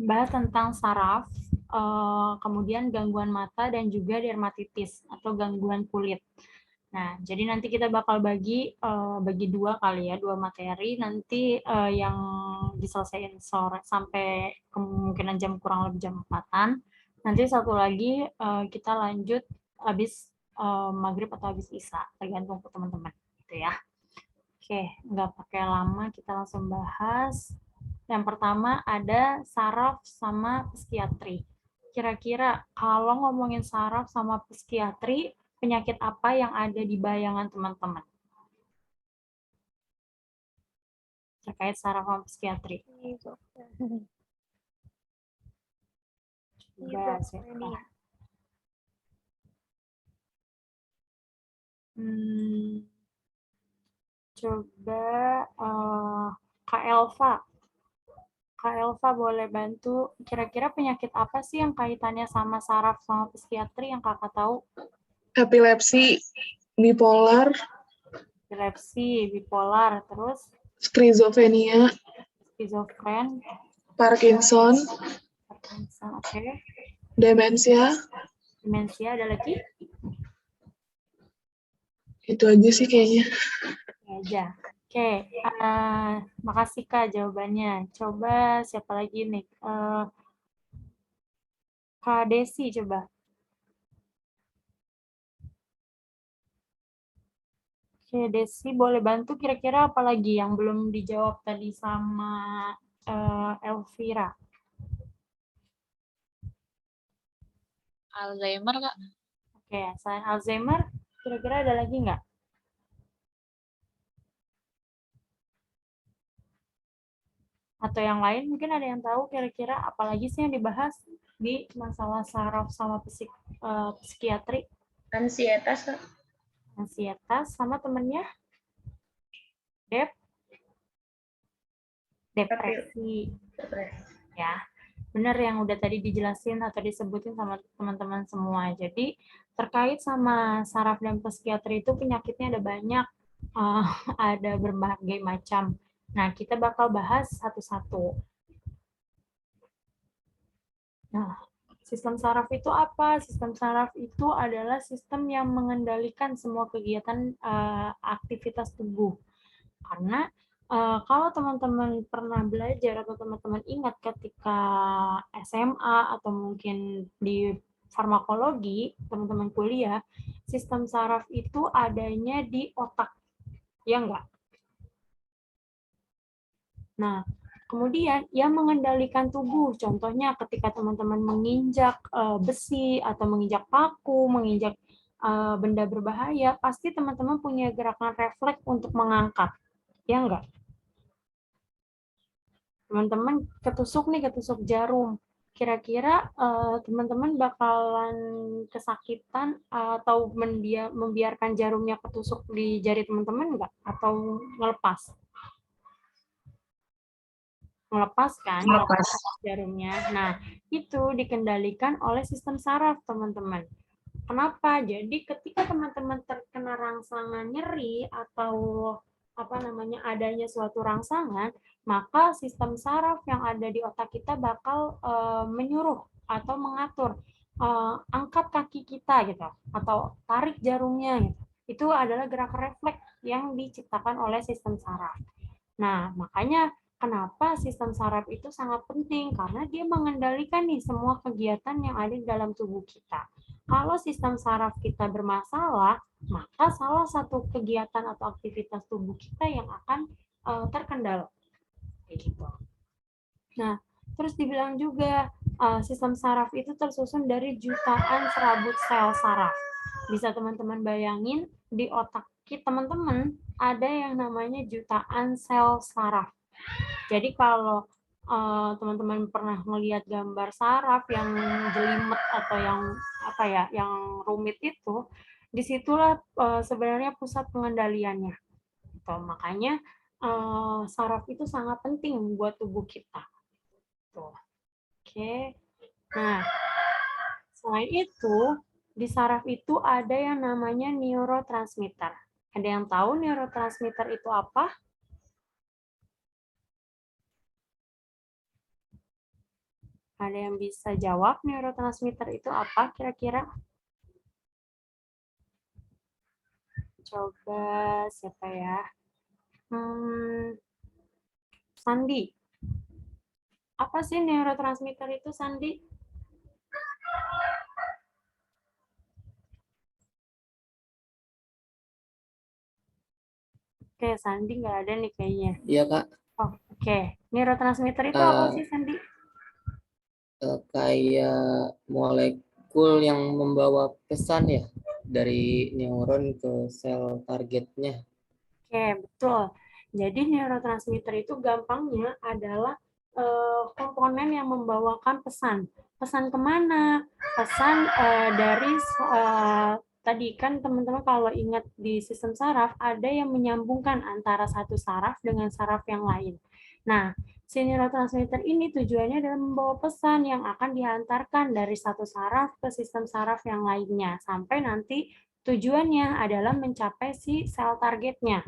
bahas tentang saraf, kemudian gangguan mata dan juga dermatitis atau gangguan kulit. Nah, jadi nanti kita bakal bagi dua kali ya, dua materi. Nanti yang diselesaikan sore sampai kemungkinan jam kurang lebih jam 4-an. Nanti satu lagi kita lanjut habis maghrib atau habis isya, tergantung ke teman-teman, gitu ya. Oke, nggak pakai lama, kita langsung bahas. Yang pertama ada saraf sama psikiatri. Kira-kira kalau ngomongin saraf sama psikiatri, penyakit apa yang ada di bayangan teman-teman terkait saraf sama psikiatri? Coba siapa? Coba Kak Elva. Kak Elva boleh bantu, kira-kira penyakit apa sih yang kaitannya sama saraf sama psikiatri yang kakak tahu? Epilepsi, bipolar, Epilepsi, bipolar, terus skizofrenia, skizofren, Parkinson, oke. demensia. Demensia ada lagi? Itu aja sih kayaknya. Aja. Oke, makasih Kak jawabannya. Coba siapa lagi nih? Kak Desi coba. Oke, Desi boleh bantu kira-kira apa lagi yang belum dijawab tadi sama Elvira? Alzheimer, Kak. Oke, selain Alzheimer, kira-kira ada lagi nggak? Atau yang lain mungkin ada yang tahu kira-kira apalagi sih yang dibahas di masalah saraf sama psikiatri? Ansietas, Kak. Ansietas sama temennya? Depresi. Ya, benar yang udah tadi dijelasin atau disebutin sama teman-teman semua. Jadi terkait sama saraf dan psikiatri itu penyakitnya ada banyak, ada berbagai macam. Nah, kita bakal bahas satu-satu. Nah, sistem saraf itu apa? Sistem saraf itu adalah sistem yang mengendalikan semua kegiatan aktivitas tubuh. Karena kalau teman-teman pernah belajar atau teman-teman ingat ketika SMA atau mungkin di farmakologi, teman-teman kuliah, sistem saraf itu adanya di otak. Ya enggak? Nah, kemudian yang mengendalikan tubuh, contohnya ketika teman-teman menginjak besi atau menginjak paku, menginjak benda berbahaya, pasti teman-teman punya gerakan refleks untuk mengangkat. Ya enggak? Teman-teman ketusuk jarum. Kira-kira teman-teman bakalan kesakitan atau membiarkan jarumnya ketusuk di jari teman-teman enggak? Atau ngelepas? Melepas kan jarumnya. Nah, itu dikendalikan oleh sistem saraf, teman-teman. Kenapa? Jadi ketika teman-teman terkena rangsangan nyeri atau adanya suatu rangsangan, maka sistem saraf yang ada di otak kita bakal menyuruh atau mengatur angkat kaki kita gitu atau tarik jarumnya gitu. Itu adalah gerak refleks yang diciptakan oleh sistem saraf. Nah, makanya kenapa sistem saraf itu sangat penting karena dia mengendalikan nih semua kegiatan yang ada di dalam tubuh kita. Kalau sistem saraf kita bermasalah, maka salah satu kegiatan atau aktivitas tubuh kita yang akan terkendala. Gitu. Nah, terus dibilang juga sistem saraf itu tersusun dari jutaan serabut sel saraf. Bisa teman-teman bayangin di otak teman-teman ada yang namanya jutaan sel saraf. Jadi kalau teman-teman pernah melihat gambar saraf yang jelimet atau yang rumit itu, disitulah sebenarnya pusat pengendaliannya. Gitu. Makanya saraf itu sangat penting buat tubuh kita. Tuh. Oke. Nah, selain itu di saraf itu ada yang namanya neurotransmitter. Ada yang tahu neurotransmitter itu apa? Ada yang bisa jawab neurotransmitter itu apa kira-kira? Coba siapa ya? Sandi. Apa sih neurotransmitter itu, Sandi? Oke, Sandi nggak ada nih kayaknya. Iya, Kak. Oh, oke. Neurotransmitter itu apa sih, Sandi? Kayak molekul yang membawa pesan ya dari neuron ke sel targetnya. Oke, betul. Jadi neurotransmitter itu gampangnya adalah komponen yang membawakan pesan. Pesan kemana? Pesan dari tadi kan teman-teman kalau ingat di sistem saraf ada yang menyambungkan antara satu saraf dengan saraf yang lain. Nah, si neurotransmitter ini tujuannya adalah membawa pesan yang akan dihantarkan dari satu saraf ke sistem saraf yang lainnya sampai nanti tujuannya adalah mencapai si sel targetnya.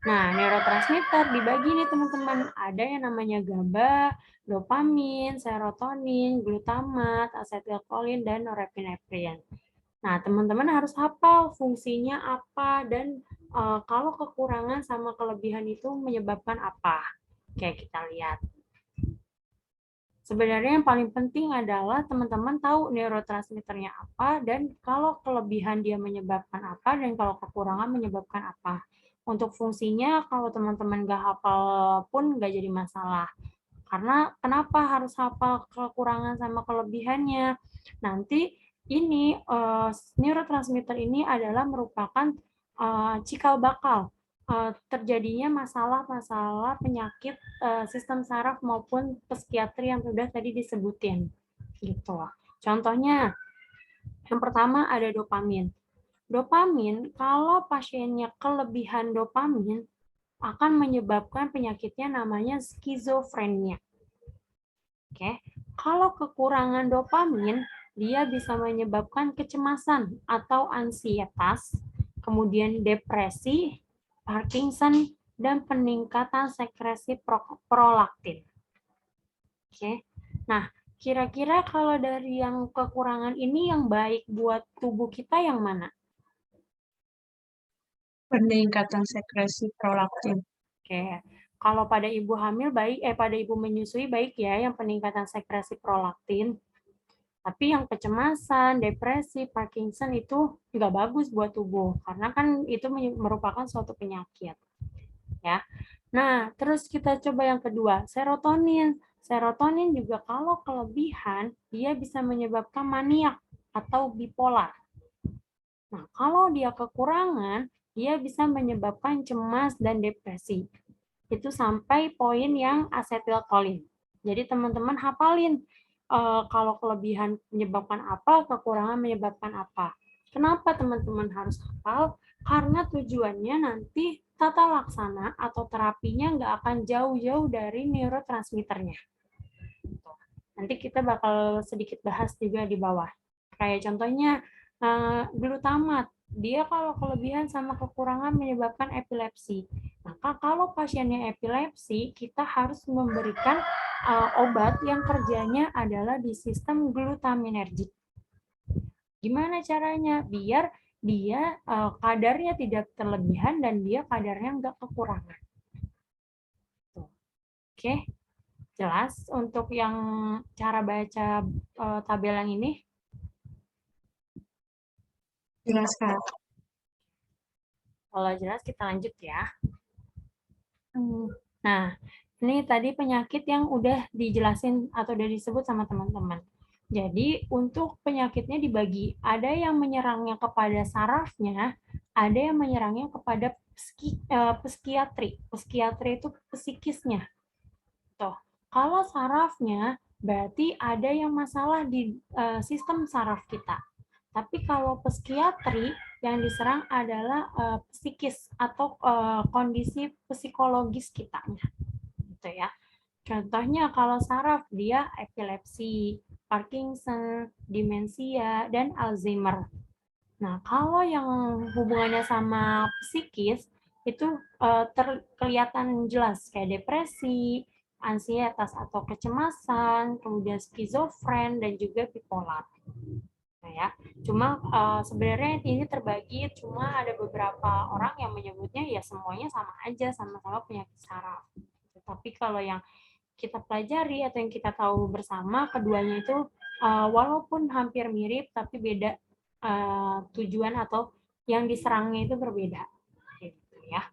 Nah, neurotransmitter dibagi nih teman-teman. Ada yang namanya GABA, dopamin, serotonin, glutamat, asetilkolin, dan norepinefrin. Nah, teman-teman harus hafal fungsinya apa dan kalau kekurangan sama kelebihan itu menyebabkan apa. Oke, kita lihat. Sebenarnya yang paling penting adalah teman-teman tahu neurotransmitternya apa dan kalau kelebihan dia menyebabkan apa dan kalau kekurangan menyebabkan apa. Untuk fungsinya kalau teman-teman nggak hafal pun nggak jadi masalah. Karena kenapa harus hafal kekurangan sama kelebihannya? Nanti ini neurotransmitter ini adalah merupakan cikal bakal terjadinya masalah-masalah penyakit sistem saraf maupun psikiatri yang sudah tadi disebutin gitu. Contohnya yang pertama ada dopamin. Dopamin kalau pasiennya kelebihan dopamin akan menyebabkan penyakitnya namanya skizofrenia. Oke. Kalau kekurangan dopamin dia bisa menyebabkan kecemasan atau ansietas, kemudian depresi, Parkinson, dan peningkatan sekresi prolaktin. Oke. Nah, kira-kira kalau dari yang kekurangan ini yang baik buat tubuh kita yang mana? Peningkatan sekresi prolaktin. Oke. Kalau pada ibu hamil baik, pada ibu menyusui baik ya yang peningkatan sekresi prolaktin. Tapi yang kecemasan, depresi, Parkinson itu nggak bagus buat tubuh karena kan itu merupakan suatu penyakit. Ya. Nah, terus kita coba yang kedua, serotonin. Serotonin juga kalau kelebihan dia bisa menyebabkan maniak atau bipolar. Nah, kalau dia kekurangan, dia bisa menyebabkan cemas dan depresi. Itu sampai poin yang asetilkolin. Jadi teman-teman hafalin kalau kelebihan menyebabkan apa, kekurangan menyebabkan apa. Kenapa teman-teman harus hafal? Karena tujuannya nanti tata laksana atau terapinya nggak akan jauh-jauh dari neurotransmitternya. Nanti kita bakal sedikit bahas juga di bawah. Kayak contohnya glutamat. Dia kalau kelebihan sama kekurangan menyebabkan epilepsi. Maka kalau pasiennya epilepsi, kita harus memberikan obat yang kerjanya adalah di sistem glutaminergic. Gimana caranya? Biar dia kadarnya tidak terlebihan dan dia kadarnya nggak kekurangan. Oke, jelas untuk yang cara baca tabel yang ini? Jelas, Kak. Kalau jelas kita lanjut ya. Nah, ini tadi penyakit yang udah dijelasin atau udah disebut sama teman-teman. Jadi untuk penyakitnya dibagi, ada yang menyerangnya kepada sarafnya, ada yang menyerangnya kepada psikiatri. Psikiatri itu psikisnya. Tuh, kalau sarafnya berarti ada yang masalah di sistem saraf kita. Tapi kalau psikiatri yang diserang adalah psikis atau kondisi psikologis kitanya, gitu ya. Contohnya kalau saraf dia epilepsi, Parkinson, demensia, dan Alzheimer. Nah, kalau yang hubungannya sama psikis itu kelihatan jelas kayak depresi, ansietas atau kecemasan, kemudian skizofren, dan juga bipolar. Nah, ya, cuma sebenarnya ini terbagi, cuma ada beberapa orang yang menyebutnya ya semuanya sama aja, sama-sama penyakit saraf. Tapi kalau yang kita pelajari atau yang kita tahu bersama, keduanya itu walaupun hampir mirip, tapi beda tujuan atau yang diserangnya itu berbeda. Gitu ya.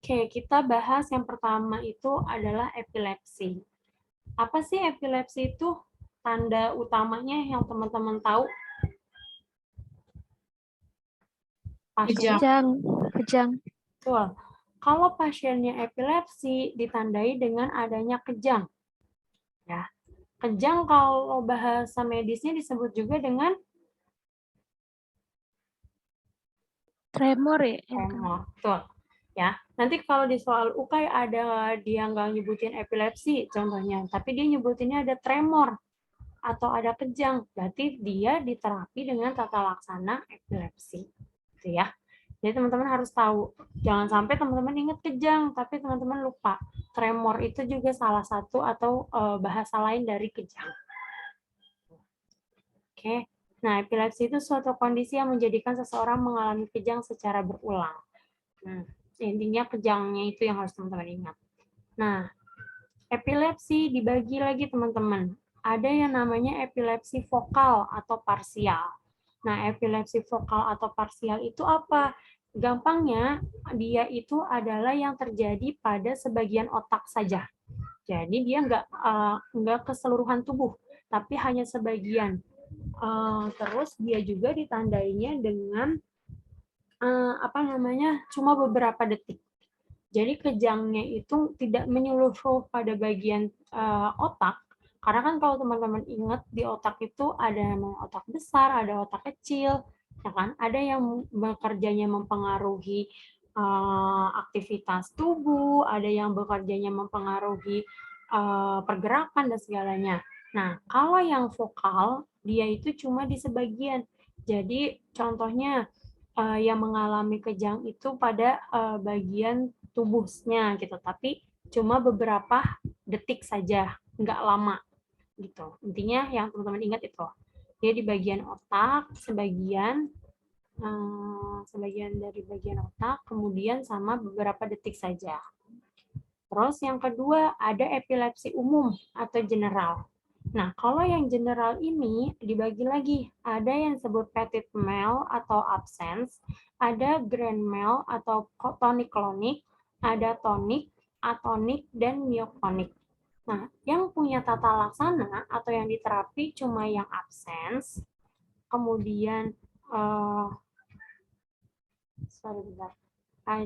Oke, kita bahas yang pertama itu adalah epilepsi. Apa sih epilepsi itu? Tanda utamanya yang teman-teman tahu? Kejang. Betul. Kalau pasiennya epilepsi ditandai dengan adanya kejang. Ya. Kejang kalau bahasa medisnya disebut juga dengan Tremor ya? tremor. Betul. Ya, nanti kalau di soal UKAI ada dia nggak nyebutin epilepsi contohnya, tapi dia nyebutinnya ada tremor atau ada kejang, berarti dia diterapi dengan tata laksana epilepsi, gitu ya. Jadi teman-teman harus tahu, jangan sampai teman-teman ingat kejang, tapi teman-teman lupa. Tremor itu juga salah satu atau bahasa lain dari kejang. Oke, nah epilepsi itu suatu kondisi yang menjadikan seseorang mengalami kejang secara berulang. Nah, intinya kejangnya itu yang harus teman-teman ingat. Nah, epilepsi dibagi lagi teman-teman. Ada yang namanya epilepsi vokal atau parsial. Nah, epilepsi vokal atau parsial itu apa? Gampangnya, dia itu adalah yang terjadi pada sebagian otak saja. Jadi dia nggak keseluruhan tubuh, tapi hanya sebagian. Terus dia juga ditandainya dengan cuma beberapa detik. Jadi kejangnya itu tidak menyeluruh pada bagian otak, karena kan kalau teman-teman ingat di otak itu ada otak besar, ada otak kecil, ya kan? Ada yang bekerjanya mempengaruhi aktivitas tubuh, ada yang bekerjanya mempengaruhi pergerakan dan segalanya. Nah, kalau yang vokal dia itu cuma di sebagian. Jadi contohnya yang mengalami kejang itu pada bagian tubuhnya gitu, tapi cuma beberapa detik saja, nggak lama gitu. Intinya yang teman-teman ingat itu, dia di bagian otak, sebagian dari bagian otak, kemudian sama beberapa detik saja. Terus yang kedua ada epilepsi umum atau general. Nah, kalau yang general ini dibagi lagi. Ada yang disebut petit mal atau absence, ada grand mal atau tonic-clonic, ada tonik, atonik, dan myoclonic. Nah, yang punya tata laksana atau yang diterapi cuma yang absence, kemudian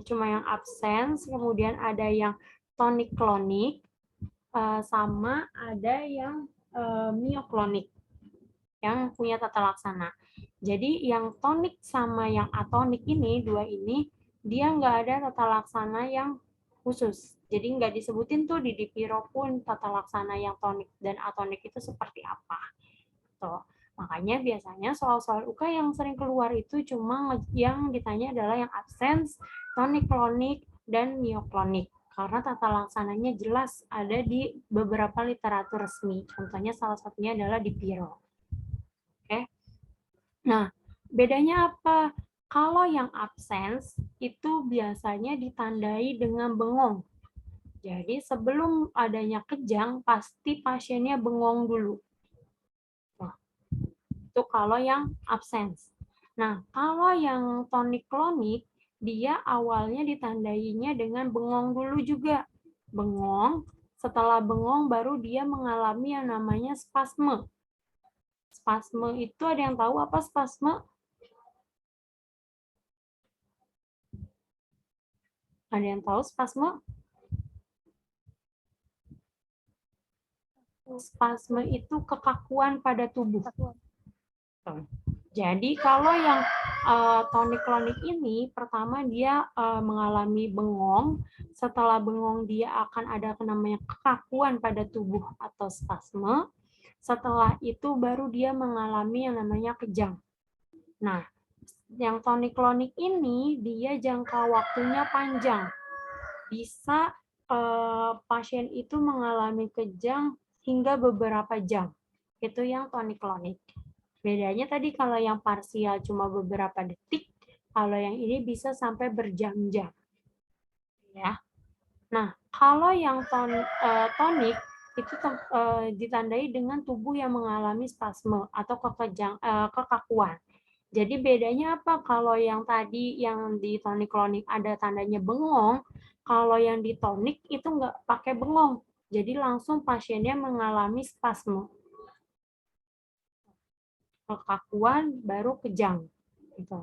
cuma yang absence, kemudian ada yang tonic-clonic, sama ada yang myoclonic yang punya tata laksana. Jadi yang tonik sama yang atonik ini, dua ini, dia nggak ada tata laksana yang khusus. Jadi nggak disebutin tuh di Dipiro pun tata laksana yang tonik dan atonik itu seperti apa. Tuh. Makanya biasanya soal-soal UK yang sering keluar itu cuma yang ditanya adalah yang absence, tonic-clonic, dan myoclonic. Karena tata laksananya jelas ada di beberapa literatur resmi. Contohnya salah satunya adalah di Piro. Oke. Nah, bedanya apa? Kalau yang absence itu biasanya ditandai dengan bengong. Jadi sebelum adanya kejang, pasti pasiennya bengong dulu. Nah, itu kalau yang absence. Nah, kalau yang tonic-clonic, dia awalnya ditandainya dengan bengong dulu juga. Bengong, setelah bengong baru dia mengalami yang namanya spasme. Spasme itu ada yang tahu apa spasme? Ada yang tahu spasme? Spasme itu kekakuan pada tubuh. Jadi kalau yang tonic-clonic ini, pertama dia mengalami bengong, setelah bengong dia akan ada namanya kekakuan pada tubuh atau spasme, setelah itu baru dia mengalami yang namanya kejang. Nah, yang tonic-clonic ini dia jangka waktunya panjang, bisa pasien itu mengalami kejang hingga beberapa jam. Itu yang tonik-klonik. Bedanya tadi kalau yang parsial cuma beberapa detik, kalau yang ini bisa sampai berjam-jam. Ya. Nah, kalau yang tonik itu ditandai dengan tubuh yang mengalami spasme atau kekakuan. Jadi bedanya apa? Kalau yang tadi yang di tonik-klonik ada tandanya bengong, kalau yang di tonik itu nggak pakai bengong. Jadi langsung pasiennya mengalami spasme. Kekakuan baru kejang. Gitu.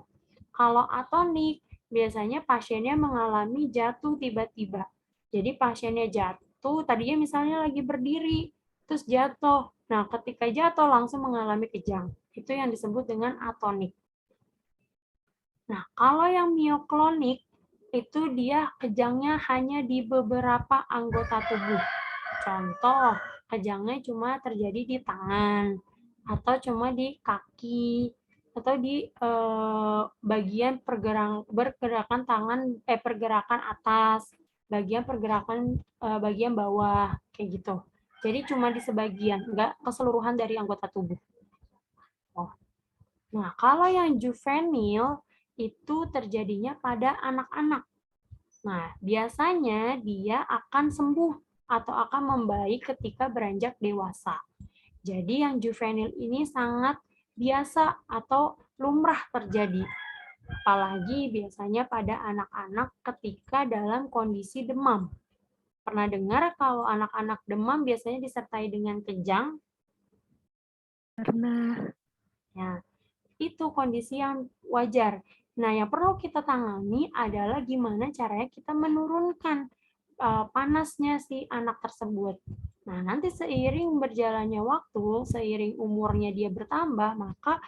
Kalau atonik, biasanya pasiennya mengalami jatuh tiba-tiba. Jadi pasiennya jatuh, tadinya misalnya lagi berdiri, terus jatuh. Nah, ketika jatuh langsung mengalami kejang. Itu yang disebut dengan atonik. Nah, kalau yang mioklonik, itu dia kejangnya hanya di beberapa anggota tubuh. Contoh, kejangnya cuma terjadi di tangan, atau cuma di kaki, atau di bagian pergerakan tangan, pergerakan atas, bagian bawah, kayak gitu. Jadi cuma di sebagian, enggak keseluruhan dari anggota tubuh. Oh. Nah, kalau yang juvenil itu terjadinya pada anak-anak. Nah, biasanya dia akan sembuh atau akan membaik ketika beranjak dewasa. Jadi yang juvenil ini sangat biasa atau lumrah terjadi. Apalagi biasanya pada anak-anak ketika dalam kondisi demam. Pernah dengar kalau anak-anak demam biasanya disertai dengan kejang? Pernah. Ya, itu kondisi yang wajar. Nah, yang perlu kita tangani adalah gimana caranya kita menurunkan panasnya si anak tersebut. Nah, nanti seiring berjalannya waktu, seiring umurnya dia bertambah, maka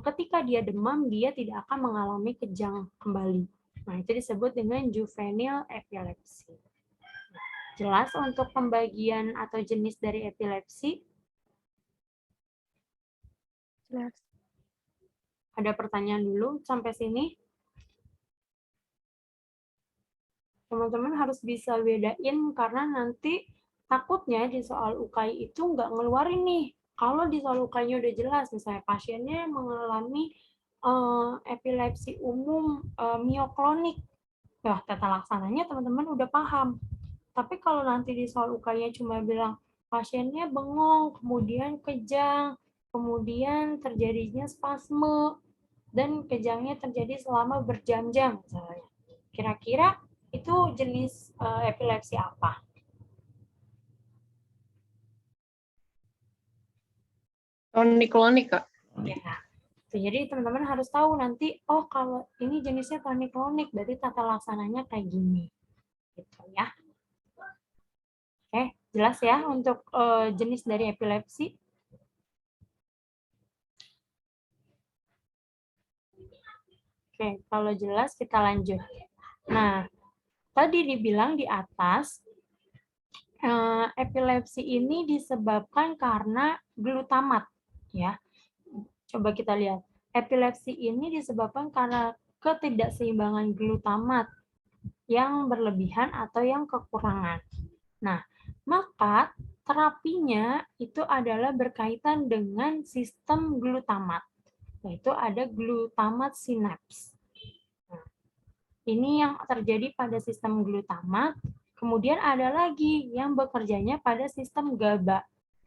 ketika dia demam, dia tidak akan mengalami kejang kembali. Nah, itu disebut dengan juvenile epilepsy. Jelas untuk pembagian atau jenis dari epilepsi? Jelas. Ada pertanyaan dulu sampai sini? Teman-teman harus bisa bedain karena nanti takutnya di soal UKI itu nggak ngeluarin nih. Kalau di soal UKI-nya udah jelas, misalnya pasiennya mengalami epilepsi umum mioklonik. Wah, tata laksananya teman-teman udah paham. Tapi kalau nanti di soal UKI-nya cuma bilang pasiennya bengong, kemudian kejang, kemudian terjadinya spasme, dan kejangnya terjadi selama berjam-jam misalnya. Kira-kira itu jenis epilepsi apa? Tonik-klonik, Kak. Ya. Jadi teman-teman harus tahu nanti, oh kalau ini jenisnya tonik-klonik, berarti tata laksananya kayak gini. Gitu ya. Oke, jelas ya untuk jenis dari epilepsi? Oke, kalau jelas kita lanjut. Nah, tadi dibilang di atas, epilepsi ini disebabkan karena glutamat. Ya, coba kita lihat. Epilepsi ini disebabkan karena ketidakseimbangan glutamat yang berlebihan atau yang kekurangan. Nah, maka terapinya itu adalah berkaitan dengan sistem glutamat, yaitu ada glutamat sinaps. Nah, ini yang terjadi pada sistem glutamat. Kemudian ada lagi yang bekerjanya pada sistem GABA.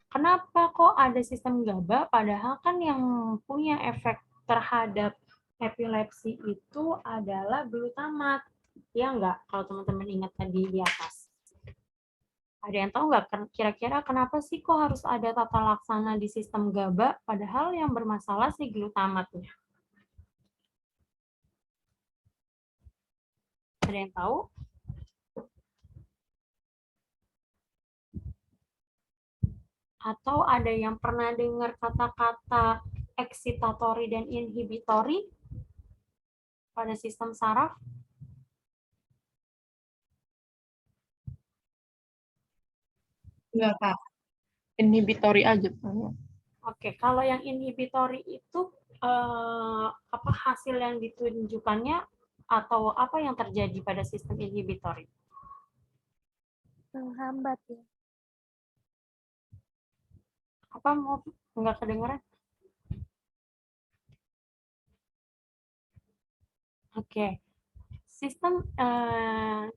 Kenapa kok ada sistem GABA? Padahal kan yang punya efek terhadap epilepsi itu adalah glutamat. Ya enggak? Kalau teman-teman ingat tadi di atas. Ada yang tahu nggak kira-kira kenapa sih kok harus ada tata laksana di sistem GABA? Padahal yang bermasalah sih glutamatnya. Ada yang tahu? Atau ada yang pernah dengar kata-kata excitatory dan inhibitory pada sistem saraf? Enggak, Kak. Inhibitory aja. Oke, kalau yang inhibitory itu apa hasil yang ditunjukkannya atau apa yang terjadi pada sistem inhibitory? Menghambat ya. Apa mau nggak kedengeran? Oke. Sistem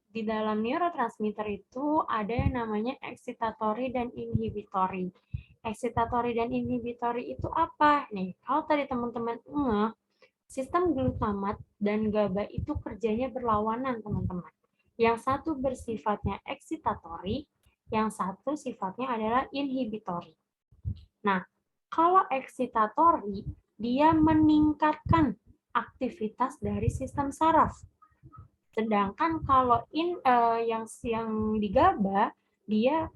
di dalam neurotransmitter itu ada yang namanya excitatory dan inhibitory. Excitatory dan inhibitory itu apa? Nih, kalau tadi teman-teman sistem glutamat dan GABA itu kerjanya berlawanan, teman-teman. Yang satu bersifatnya excitatory, yang satu sifatnya adalah inhibitory. Nah, kalau excitatory, dia meningkatkan aktivitas dari sistem saraf. Sedangkan kalau yang di GABA, dia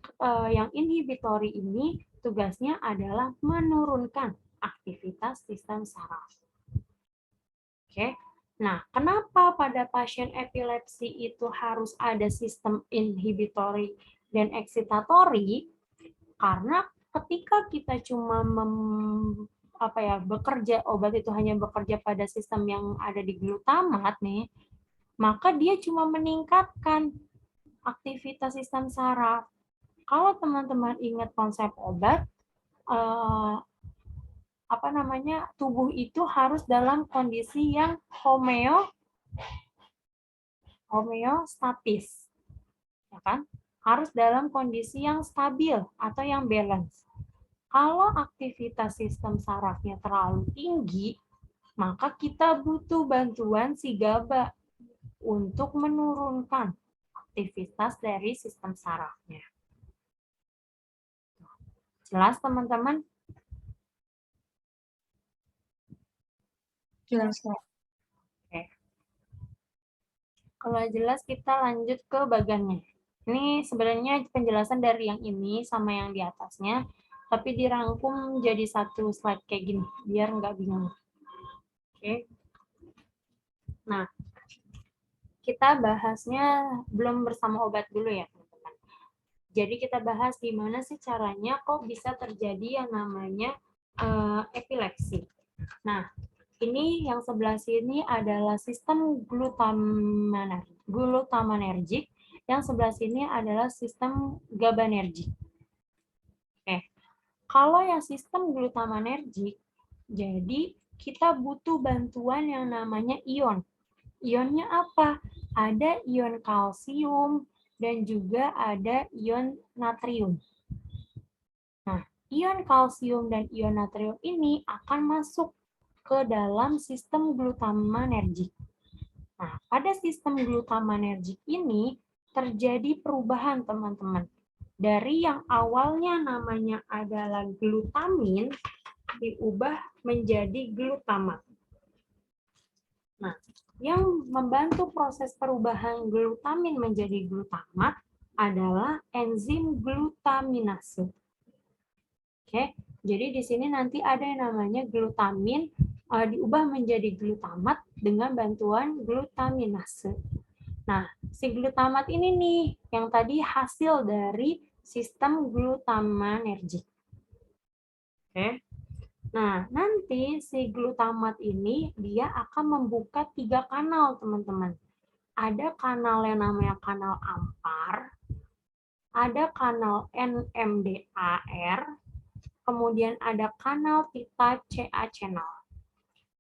yang inhibitory ini tugasnya adalah menurunkan aktivitas sistem saraf. Oke. Nah, kenapa pada pasien epilepsi itu harus ada sistem inhibitory dan excitatory? Karena ketika kita cuma bekerja, obat itu hanya bekerja pada sistem yang ada di glutamat nih, maka dia cuma meningkatkan aktivitas sistem saraf. Kalau teman-teman ingat konsep obat, tubuh itu harus dalam kondisi yang homeostatis, ya kan? Harus dalam kondisi yang stabil atau yang balance. Kalau aktivitas sistem sarafnya terlalu tinggi, maka kita butuh bantuan si GABA untuk menurunkan aktivitas dari sistem sarafnya. Jelas, teman-teman? Jelas, Kak. Oke. Kalau jelas, kita lanjut ke bagannya. Ini sebenarnya penjelasan dari yang ini sama yang di atasnya, tapi dirangkum jadi satu slide kayak gini, biar nggak bingung. Oke. Nah, kita bahasnya belum bersama obat dulu ya, teman-teman. Jadi kita bahas gimana sih caranya kok bisa terjadi yang namanya epilepsi. Nah, ini yang sebelah sini adalah sistem glutamanergic, yang sebelah sini adalah sistem GABAergic. Oke. Kalau yang sistem glutamanergic, jadi kita butuh bantuan yang namanya ion. Ionnya apa? Ada ion kalsium dan juga ada ion natrium. Nah, ion kalsium dan ion natrium ini akan masuk ke dalam sistem glutamanergic. Nah, pada sistem glutamanergic ini terjadi perubahan, teman-teman. Dari yang awalnya namanya adalah glutamin, diubah menjadi glutamat. Nah, yang membantu proses perubahan glutamin menjadi glutamat adalah enzim glutaminase. Oke, jadi di sini nanti ada yang namanya glutamin diubah menjadi glutamat dengan bantuan glutaminase. Nah, si glutamat ini nih yang tadi hasil dari sistem glutamanergic. Oke. Nah, nanti si glutamat ini dia akan membuka 3 kanal, teman-teman. Ada kanal yang namanya kanal AMPAR, ada kanal NMDAR, kemudian ada kanal T-type CA channel.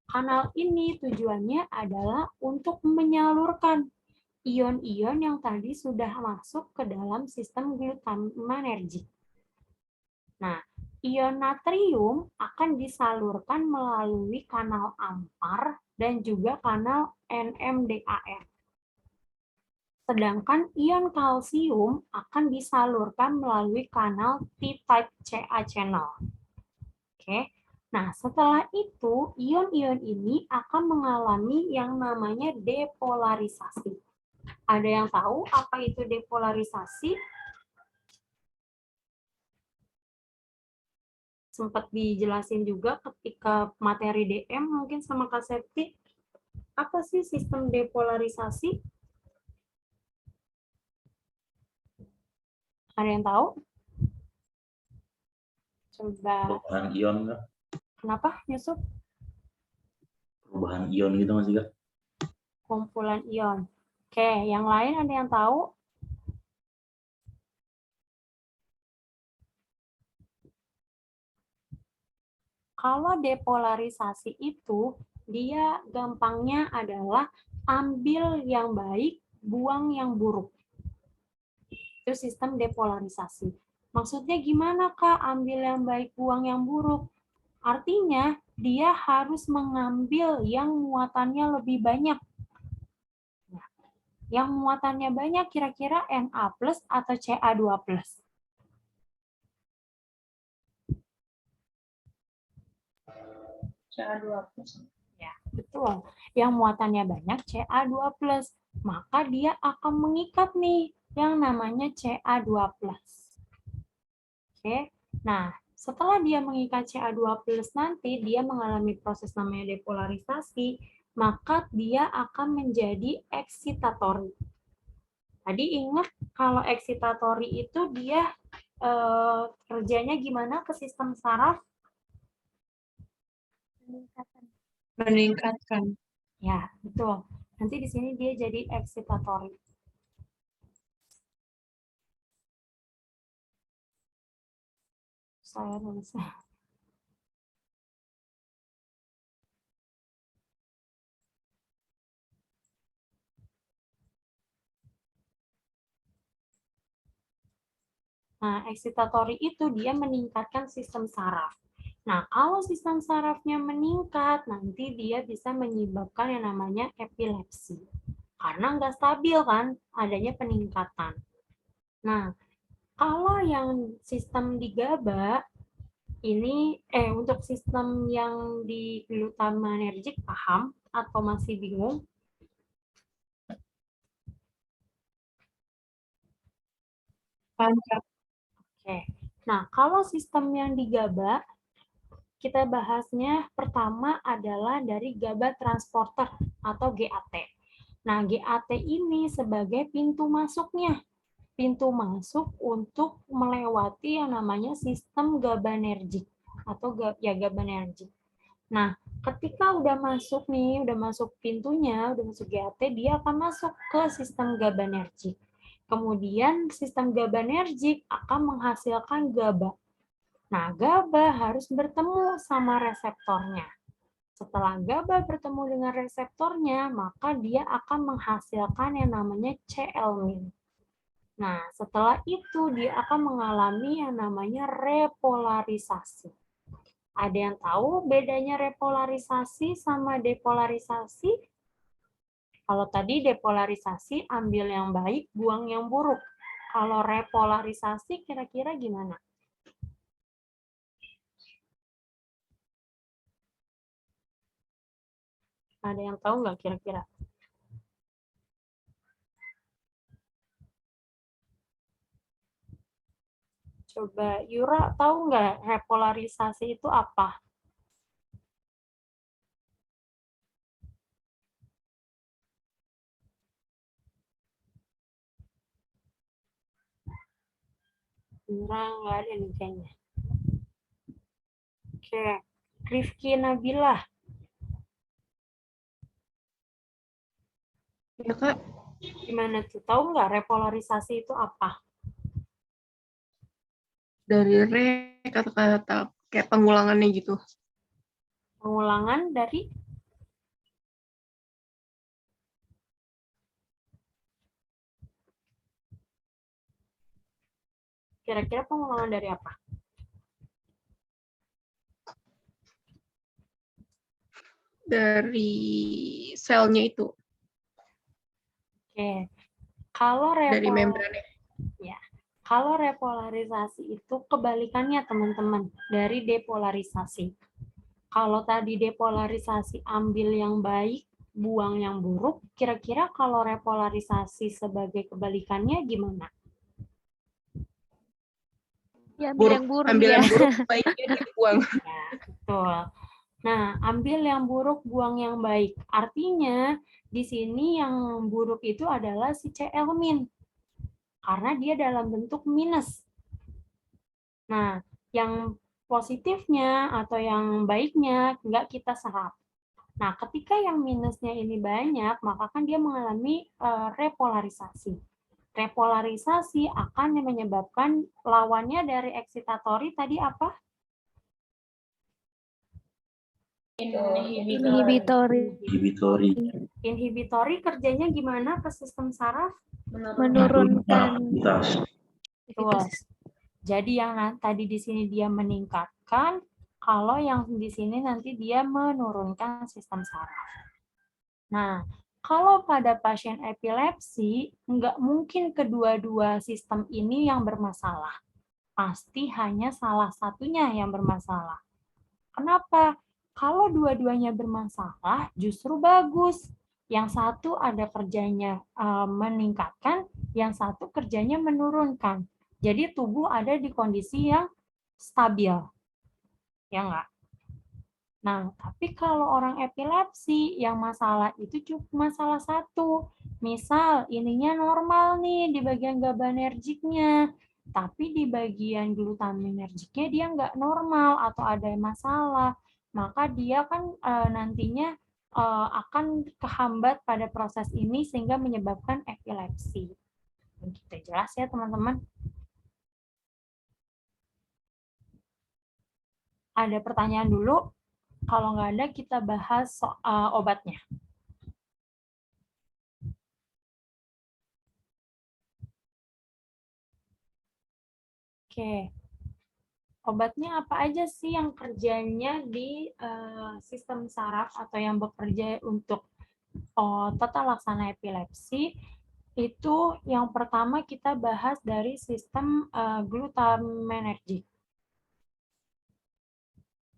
Kanal ini tujuannya adalah untuk menyalurkan ion-ion yang tadi sudah masuk ke dalam sistem glutamanergic. Nah, ion natrium akan disalurkan melalui kanal AMPAR dan juga kanal NMDAR. Sedangkan ion kalsium akan disalurkan melalui kanal T-type CA channel. Oke. Nah, setelah itu ion-ion ini akan mengalami yang namanya depolarisasi. Ada yang tahu apa itu depolarisasi? Sempat dijelasin juga ketika materi DM mungkin sama Kak Septi. Apa sih sistem depolarisasi? Ada yang tahu? Coba. Perubahan ion, Kak. Kenapa, Yusuf? Perubahan ion gitu Mas, Kak. Kumpulan ion. Oke, yang lain ada yang tahu? kalau depolarisasi itu dia gampangnya adalah ambil yang baik, buang yang buruk. Itu sistem depolarisasi. Maksudnya gimana Kak, ambil yang baik, buang yang buruk? Artinya dia harus mengambil yang muatannya lebih banyak. Nah, yang muatannya banyak kira-kira Na+ atau Ca2+? Ca2+. Ya, betul. Yang muatannya banyak Ca2+. Maka dia akan mengikat nih yang namanya Ca2+. Oke. Nah, setelah dia mengikat Ca2+ nanti dia mengalami proses namanya depolarisasi, maka dia akan menjadi eksitatori. Tadi ingat kalau eksitatori itu dia kerjanya gimana ke sistem saraf? Meningkatkan. Ya, betul. Nanti di sini dia jadi eksitatori. Saya nulisnya. Nah, eksitatori itu dia meningkatkan sistem saraf. Nah, kalau sistem sarafnya meningkat, nanti dia bisa menyebabkan yang namanya epilepsi. Karena nggak stabil kan, adanya peningkatan. Nah, kalau yang sistem di GABA, ini, untuk sistem yang di glutamanergic paham atau masih bingung? Oke. Nah, kalau sistem yang di GABA, kita bahasnya pertama adalah dari GABA transporter atau GAT. Nah, GAT ini sebagai pintu masuknya. Pintu masuk untuk melewati yang namanya sistem GABAergic atau GABAergic. Nah, ketika udah masuk nih, udah masuk pintunya, udah masuk GAT, dia akan masuk ke sistem GABAergic. Kemudian sistem GABAergic akan menghasilkan GABA. Nah, GABA harus bertemu sama reseptornya. Setelah GABA bertemu dengan reseptornya, maka dia akan menghasilkan yang namanya C-elmin. Nah, setelah itu dia akan mengalami yang namanya repolarisasi. Ada yang tahu bedanya repolarisasi sama depolarisasi? Kalau tadi depolarisasi, ambil yang baik, buang yang buruk. Kalau repolarisasi, kira-kira gimana? Ada yang tahu nggak kira-kira? Coba, Yura tahu nggak repolarisasi itu apa? Yura nggak ada nih kayaknya. Oke, Rifki Nabilah. Ya, Kak. Gimana tuh? Tahu nggak repolarisasi itu apa? Dari kata-kata kayak pengulangannya gitu. Pengulangan dari kira-kira pengulangan dari apa? Dari selnya itu. Oke. Kalau Dari membrannya. ya, kalau repolarisasi itu kebalikannya teman-teman dari depolarisasi. Kalau tadi depolarisasi ambil yang baik, buang yang buruk, kira-kira kalau repolarisasi sebagai kebalikannya gimana? Ya, ambil Buruk, yang buruk ambil ya. yang buruk, baiknya dibuang. Ya, betul. Nah, ambil yang buruk, buang yang baik. Artinya, di sini yang buruk itu adalah si C-elmin. Karena dia dalam bentuk minus. Nah, yang positifnya atau yang baiknya nggak kita serap. Nah, ketika yang minusnya ini banyak, maka kan dia mengalami repolarisasi. Repolarisasi akan menyebabkan lawannya dari eksitatori tadi apa? Inhibitory. Inhibitory. Inhibitory kerjanya gimana ke sistem saraf? Menurunkan Aktivitas. Betul. Jadi yang tadi di sini dia meningkatkan, kalau yang di sini nanti dia menurunkan sistem saraf. Nah, kalau pada pasien epilepsi, nggak mungkin kedua-dua sistem ini yang bermasalah. Pasti hanya salah satunya yang bermasalah. Kenapa? Kalau dua-duanya bermasalah, justru bagus. Yang satu ada kerjanya meningkatkan, yang satu kerjanya menurunkan. Jadi tubuh ada di kondisi yang stabil. Ya enggak? Nah, tapi kalau orang epilepsi, yang masalah itu cuma masalah satu. Misal, ininya normal nih di bagian GABAergiknya, tapi di bagian glutaminergiknya dia nggak normal atau ada masalah. Maka dia kan nantinya akan kehambat pada proses ini sehingga menyebabkan epilepsi. Kita jelas ya teman-teman. Ada pertanyaan dulu? Kalau nggak ada, kita bahas soal obatnya. Oke. Obatnya apa aja sih yang kerjanya di sistem saraf atau yang bekerja untuk tata laksana epilepsi? Itu yang pertama kita bahas dari sistem glutaminergic.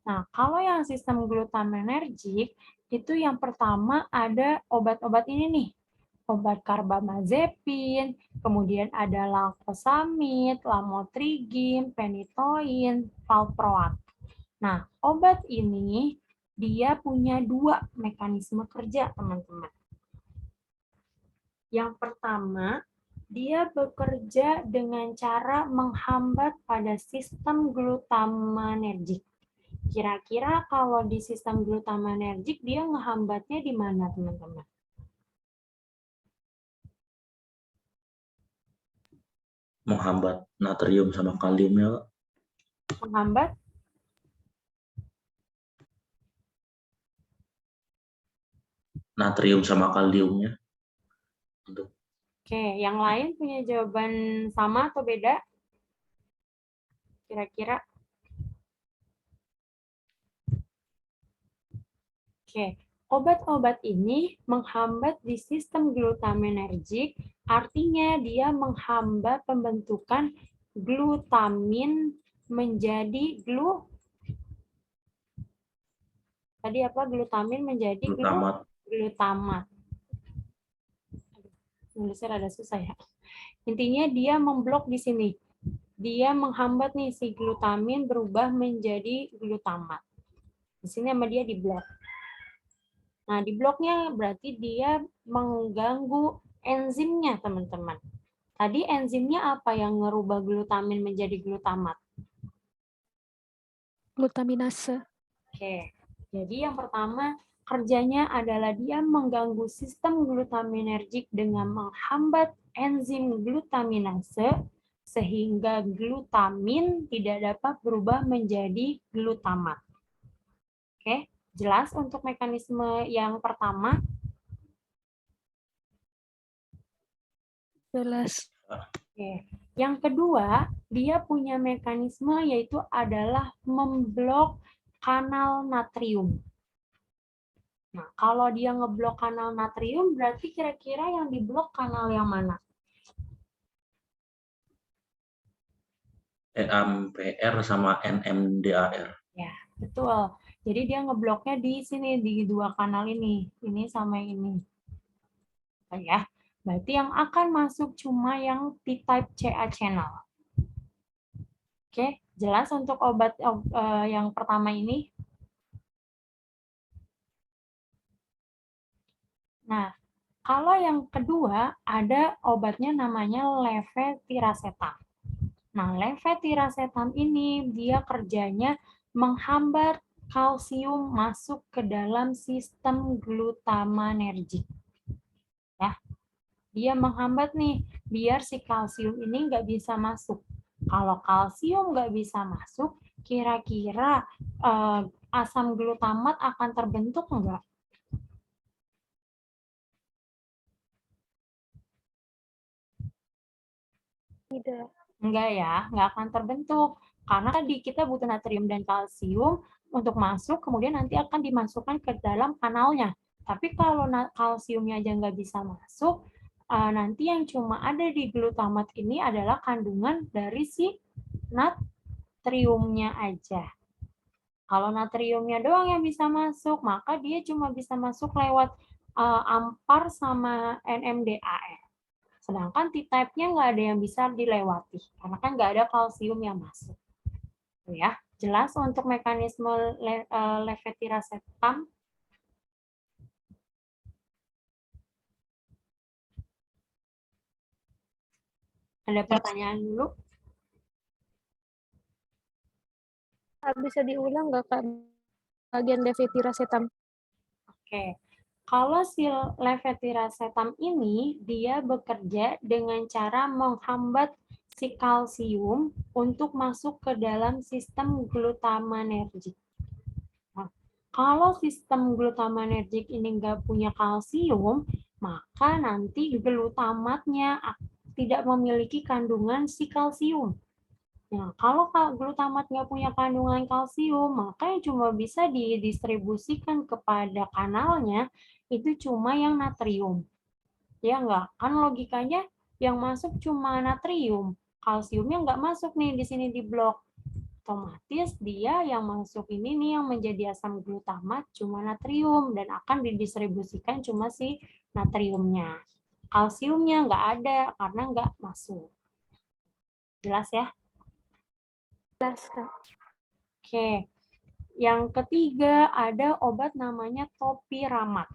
Nah, kalau yang sistem glutaminergic, itu yang pertama ada obat-obat ini nih. Obat karbamazepin, kemudian ada lacosamid, lamotrigine, phenytoin, valproat. Nah, obat ini dia punya dua mekanisme kerja, teman-teman. Yang pertama, dia bekerja dengan cara menghambat pada sistem glutaminergic. Kira-kira kalau di sistem glutaminergic dia ngehambatnya di mana, teman-teman? Menghambat natrium sama kaliumnya. Menghambat? Natrium sama kaliumnya. Oke, yang lain punya jawaban sama atau beda? Kira-kira? Oke, obat-obat ini menghambat di sistem glutaminergic, artinya dia menghambat pembentukan glutamin menjadi tadi apa? Glutamin menjadi glutamat. Nulisnya rada susah ya. Intinya dia memblok di sini. Dia menghambat nih si glutamin berubah menjadi glutamat. Di sini sama dia diblok. Nah, di bloknya berarti dia mengganggu enzimnya, teman-teman. Tadi enzimnya apa yang ngerubah glutamin menjadi glutamat? Glutaminase. Oke, jadi yang pertama kerjanya adalah dia mengganggu sistem glutaminergic dengan menghambat enzim glutaminase sehingga glutamin tidak dapat berubah menjadi glutamat. Oke. Jelas untuk mekanisme yang pertama? Jelas. Oke. Yang kedua, dia punya mekanisme yaitu adalah memblok kanal natrium. Nah, kalau dia ngeblok kanal natrium, berarti kira-kira yang diblok kanal yang mana? EMPR sama NMDAR. Ya, betul. Jadi dia ngebloknya di sini, di dua kanal ini sama ini. Ya, berarti yang akan masuk cuma yang T-type CA channel. Oke, jelas untuk obat yang pertama ini? Nah, kalau yang kedua ada obatnya namanya levetiracetam. Nah, levetiracetam ini dia kerjanya menghambat kalsium masuk ke dalam sistem glutaminergic. Ya, dia menghambat nih biar si kalsium ini nggak bisa masuk. Kalau kalsium nggak bisa masuk, kira-kira asam glutamat akan terbentuk enggak? Tidak. Enggak ya, enggak akan terbentuk. Karena tadi kita butuh natrium dan kalsium untuk masuk, kemudian nanti akan dimasukkan ke dalam kanalnya. Tapi kalau kalsiumnya aja nggak bisa masuk, nanti yang cuma ada di glutamat ini adalah kandungan dari si natriumnya aja. Kalau natriumnya doang yang bisa masuk, maka dia cuma bisa masuk lewat ampar sama NMDAR. Sedangkan T-type-nya nggak ada yang bisa dilewati, karena kan nggak ada kalsium yang masuk. Ya, jelas untuk mekanisme levetiracetam. Ada pertanyaan dulu? Bisa diulang nggak, Kak, bagian levetiracetam? Oke. Kalau si levetiracetam ini, dia bekerja dengan cara menghambat si kalsium untuk masuk ke dalam sistem glutamanergic. Nah, kalau sistem glutamanergic ini nggak punya kalsium, maka nanti glutamatnya tidak memiliki kandungan si kalsium. Nah, kalau glutamat nggak punya kandungan kalsium, maka yang cuma bisa didistribusikan kepada kanalnya itu cuma yang natrium. Ya nggak? Kan logikanya yang masuk cuma natrium. Kalsiumnya nggak masuk nih di sini di blok. Otomatis dia yang masuk ini nih yang menjadi asam glutamat cuma natrium dan akan didistribusikan cuma si natriumnya. Kalsiumnya nggak ada karena nggak masuk. Jelas ya? Jelas, Kak. Oke. Yang ketiga ada obat namanya topiramat.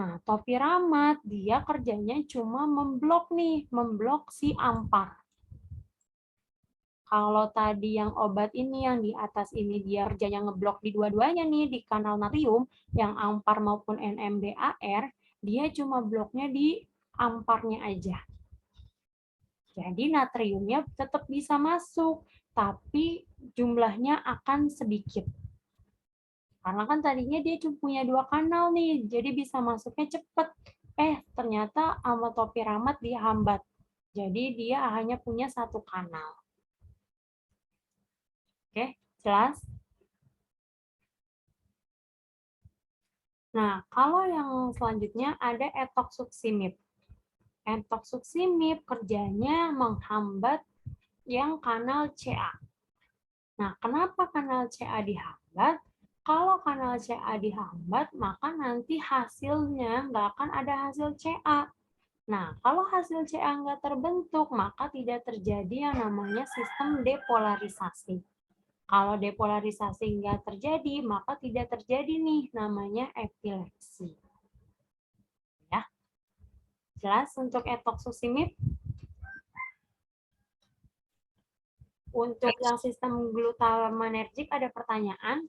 Nah, topiramat dia kerjanya cuma memblok si ampar. Kalau tadi yang obat ini yang di atas ini dia kerjanya ngeblok di dua-duanya nih di kanal natrium, yang ampar maupun NMDAR, dia cuma bloknya di amparnya aja. Jadi natriumnya tetap bisa masuk, tapi jumlahnya akan sedikit. Karena kan tadinya dia cuma punya 2 kanal nih, jadi bisa masuknya cepat. Ternyata sama topiramat dihambat. Jadi dia hanya punya 1 kanal. Oke, jelas? Nah, kalau yang selanjutnya ada etoxuksimib. Etoxuksimib kerjanya menghambat yang kanal CA. Nah, kenapa kanal CA dihambat? Kalau kanal CA dihambat, maka nanti hasilnya nggak akan ada hasil CA. Nah, kalau hasil CA nggak terbentuk, maka tidak terjadi yang namanya sistem depolarisasi. Kalau depolarisasi nggak terjadi, maka tidak terjadi nih namanya epilepsi. Ya, jelas untuk etoxuksimib? Untuk yang sistem glutamanergic ada pertanyaan?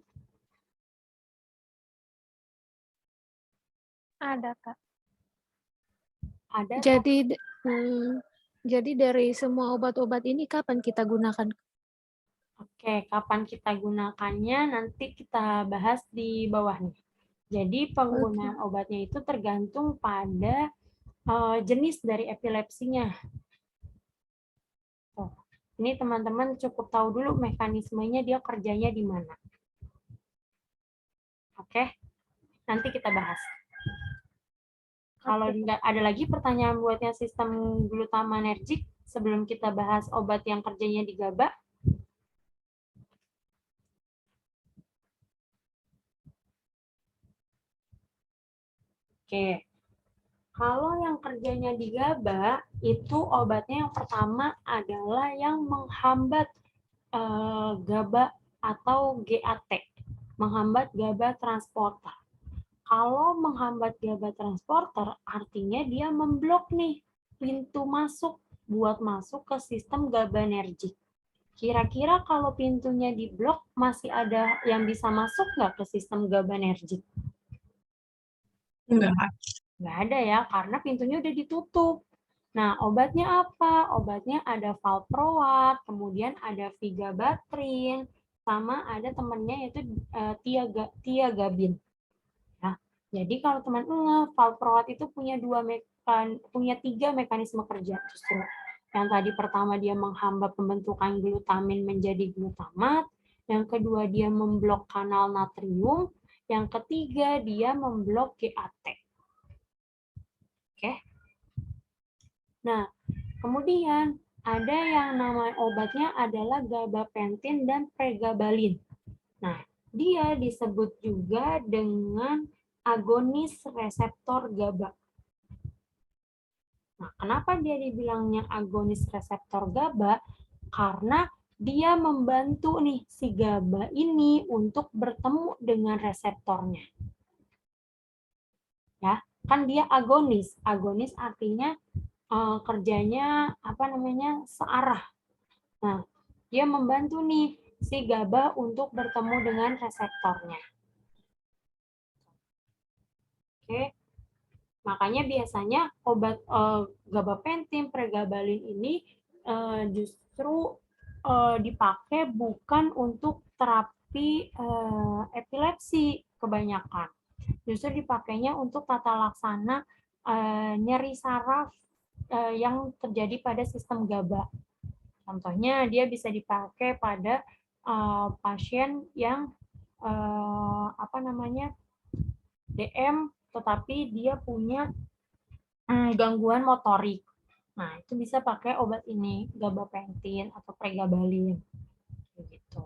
Ada, Kak. Ada. Jadi dari semua obat-obat ini kapan kita gunakan? Oke, kapan kita gunakannya nanti kita bahas di bawah nih. Jadi penggunaan obatnya itu tergantung pada jenis dari epilepsinya. Ini teman-teman cukup tahu dulu mekanismenya dia kerjanya di mana. Oke, nanti kita bahas. Kalau nggak ada lagi pertanyaan buatnya sistem glutamanergic sebelum kita bahas obat yang kerjanya di GABA. Oke, kalau yang kerjanya di GABA itu obatnya yang pertama adalah yang menghambat GABA atau GAT, menghambat GABA transporter. Kalau menghambat GABA transporter, artinya dia memblok nih pintu masuk buat masuk ke sistem GABAergic. Kira-kira kalau pintunya diblok, masih ada yang bisa masuk nggak ke sistem GABAergic? Nggak ada ya, karena pintunya udah ditutup. Nah, obatnya apa? Obatnya ada valproat, kemudian ada vigabatrin, sama ada temennya yaitu tiagabin. Ya. Jadi kalau teman valproat itu punya tiga mekanisme kerja justru. Yang tadi pertama dia menghambat pembentukan glutamin menjadi glutamat, yang kedua dia memblok kanal natrium, yang ketiga dia memblok GAT. Oke. Nah, kemudian ada yang nama obatnya adalah gabapentin dan pregabalin. Nah, dia disebut juga dengan agonis reseptor GABA. Nah, kenapa dia dibilangnya agonis reseptor GABA? Karena dia membantu nih si GABA ini untuk bertemu dengan reseptornya. Ya, kan dia agonis. Agonis artinya kerjanya searah. Nah, dia membantu nih si GABA untuk bertemu dengan reseptornya. Oke. Makanya biasanya obat gabapentin, pregabalin ini justru dipakai bukan untuk terapi epilepsi kebanyakan. Justru dipakainya untuk tata laksana nyeri saraf yang terjadi pada sistem GABA. Contohnya dia bisa dipakai pada pasien yang DM tetapi dia punya gangguan motorik. Nah, itu bisa pakai obat ini, gabapentin atau pregabalin. Gitu.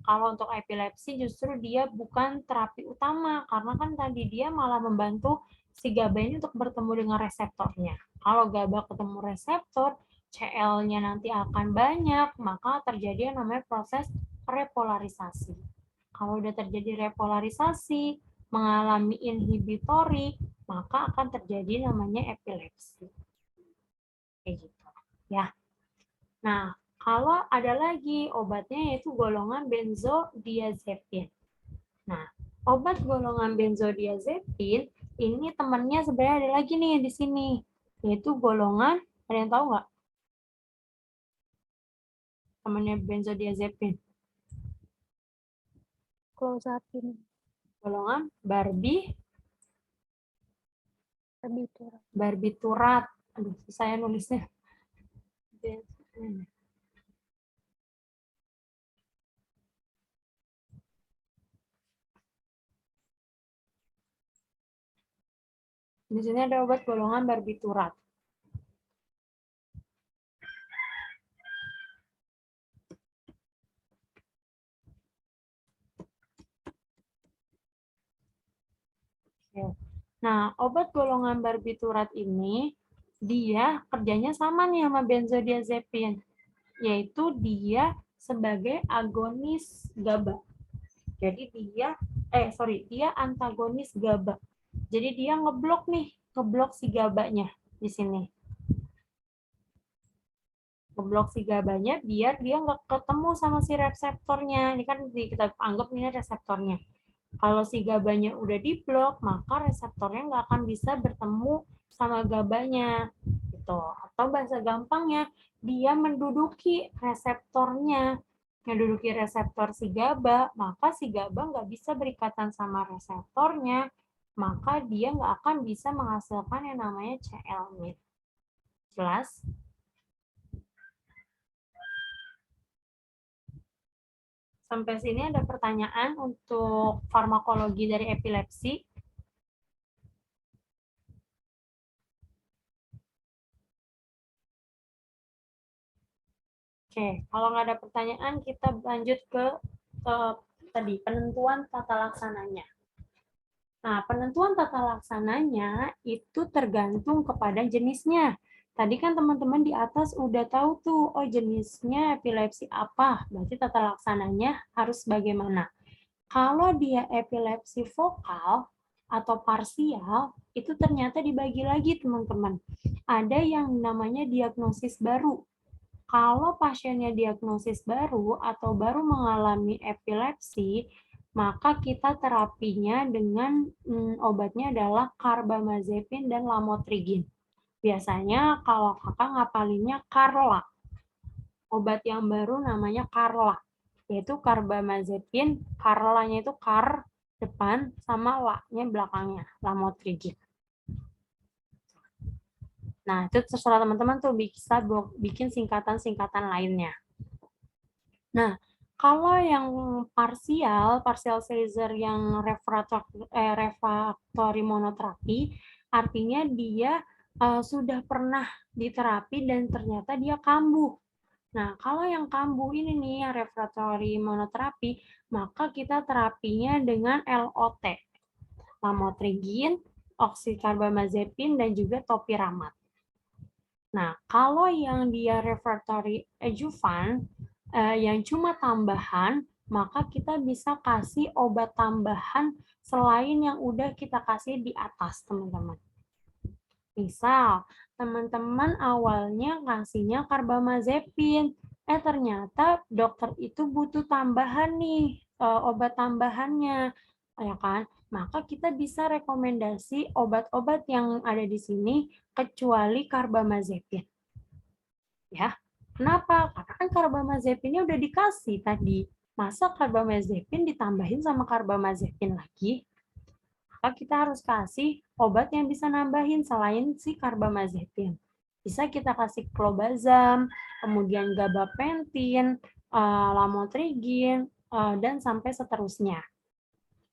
Kalau untuk epilepsi justru dia bukan terapi utama, karena kan tadi dia malah membantu si GABA ini untuk bertemu dengan reseptornya. Kalau GABA ketemu reseptor, CL-nya nanti akan banyak, maka terjadi yang namanya proses repolarisasi. Kalau udah terjadi repolarisasi, mengalami inhibitori, maka akan terjadi namanya epilepsi. Kayak gitu. Ya. Nah, kalau ada lagi obatnya yaitu golongan benzodiazepin. Nah, obat golongan benzodiazepin ini temannya sebenarnya ada lagi nih di sini, yaitu golongan, ada yang tahu nggak? Temannya benzodiazepin. Clozapine. Golongan Barbiturat. barbiturat. Aduh, saya nulisnya. Di sini ada obat golongan barbiturat. Nah, obat golongan barbiturat ini dia kerjanya sama nih sama benzodiazepin, yaitu dia sebagai agonis GABA. Jadi dia antagonis GABA. Jadi dia ngeblok si GABA-nya di sini. Ngeblok si GABA-nya biar dia nggak ketemu sama si reseptornya. Ini kan kita anggap ini reseptornya. Kalau si GABA-nya udah diblok, maka reseptornya nggak akan bisa bertemu sama GABA-nya. Gitu. Atau bahasa gampangnya, dia menduduki reseptornya. Menduduki reseptor si GABA, maka si GABA nggak bisa berikatan sama reseptornya, maka dia nggak akan bisa menghasilkan yang namanya CL-MID. Jelas? Sampai sini ada pertanyaan untuk farmakologi dari epilepsi? Oke, kalau nggak ada pertanyaan, kita lanjut ke tadi penentuan tata laksananya. Nah, penentuan tata laksananya itu tergantung kepada jenisnya. Tadi kan teman-teman di atas udah tahu tuh, oh jenisnya epilepsi apa, berarti tata laksananya harus bagaimana. Kalau dia epilepsi vokal atau parsial, itu ternyata dibagi lagi teman-teman. Ada yang namanya diagnosis baru. Kalau pasiennya diagnosis baru atau baru mengalami epilepsi, maka kita terapinya dengan obatnya adalah carbamazepin dan lamotrigin. Biasanya kalau kakak ngapalinnya Carla. Obat yang baru namanya Carla. yaitu karbamazepin, karlanya itu kar depan sama la-nya belakangnya, lamotrigin. Nah, itu terserah teman-teman tuh bisa bikin singkatan-singkatan lainnya. Nah, kalau yang partial seizure yang refractory monoterapi, artinya dia sudah pernah diterapi dan ternyata dia kambuh. Nah, kalau yang kambuh ini nih, yang refractory monoterapi, maka kita terapinya dengan LOT, lamotrigin, oxcarbamazepin, dan juga topiramate. Nah, kalau yang dia refractory adjuvant, yang cuma tambahan, maka kita bisa kasih obat tambahan selain yang udah kita kasih di atas, teman-teman. Misal, teman-teman awalnya kasihnya karbamazepin, ternyata dokter itu butuh tambahan nih, obat tambahannya, ya kan? Maka kita bisa rekomendasi obat-obat yang ada di sini kecuali karbamazepin. Ya, kenapa? Karena kan karbamazepinnya udah dikasih tadi. Masa karbamazepin ditambahin sama karbamazepin lagi? Maka kita harus kasih obat yang bisa nambahin selain si karbamazepin. Bisa kita kasih clobazam, kemudian gabapentin, lamotrigin, dan sampai seterusnya.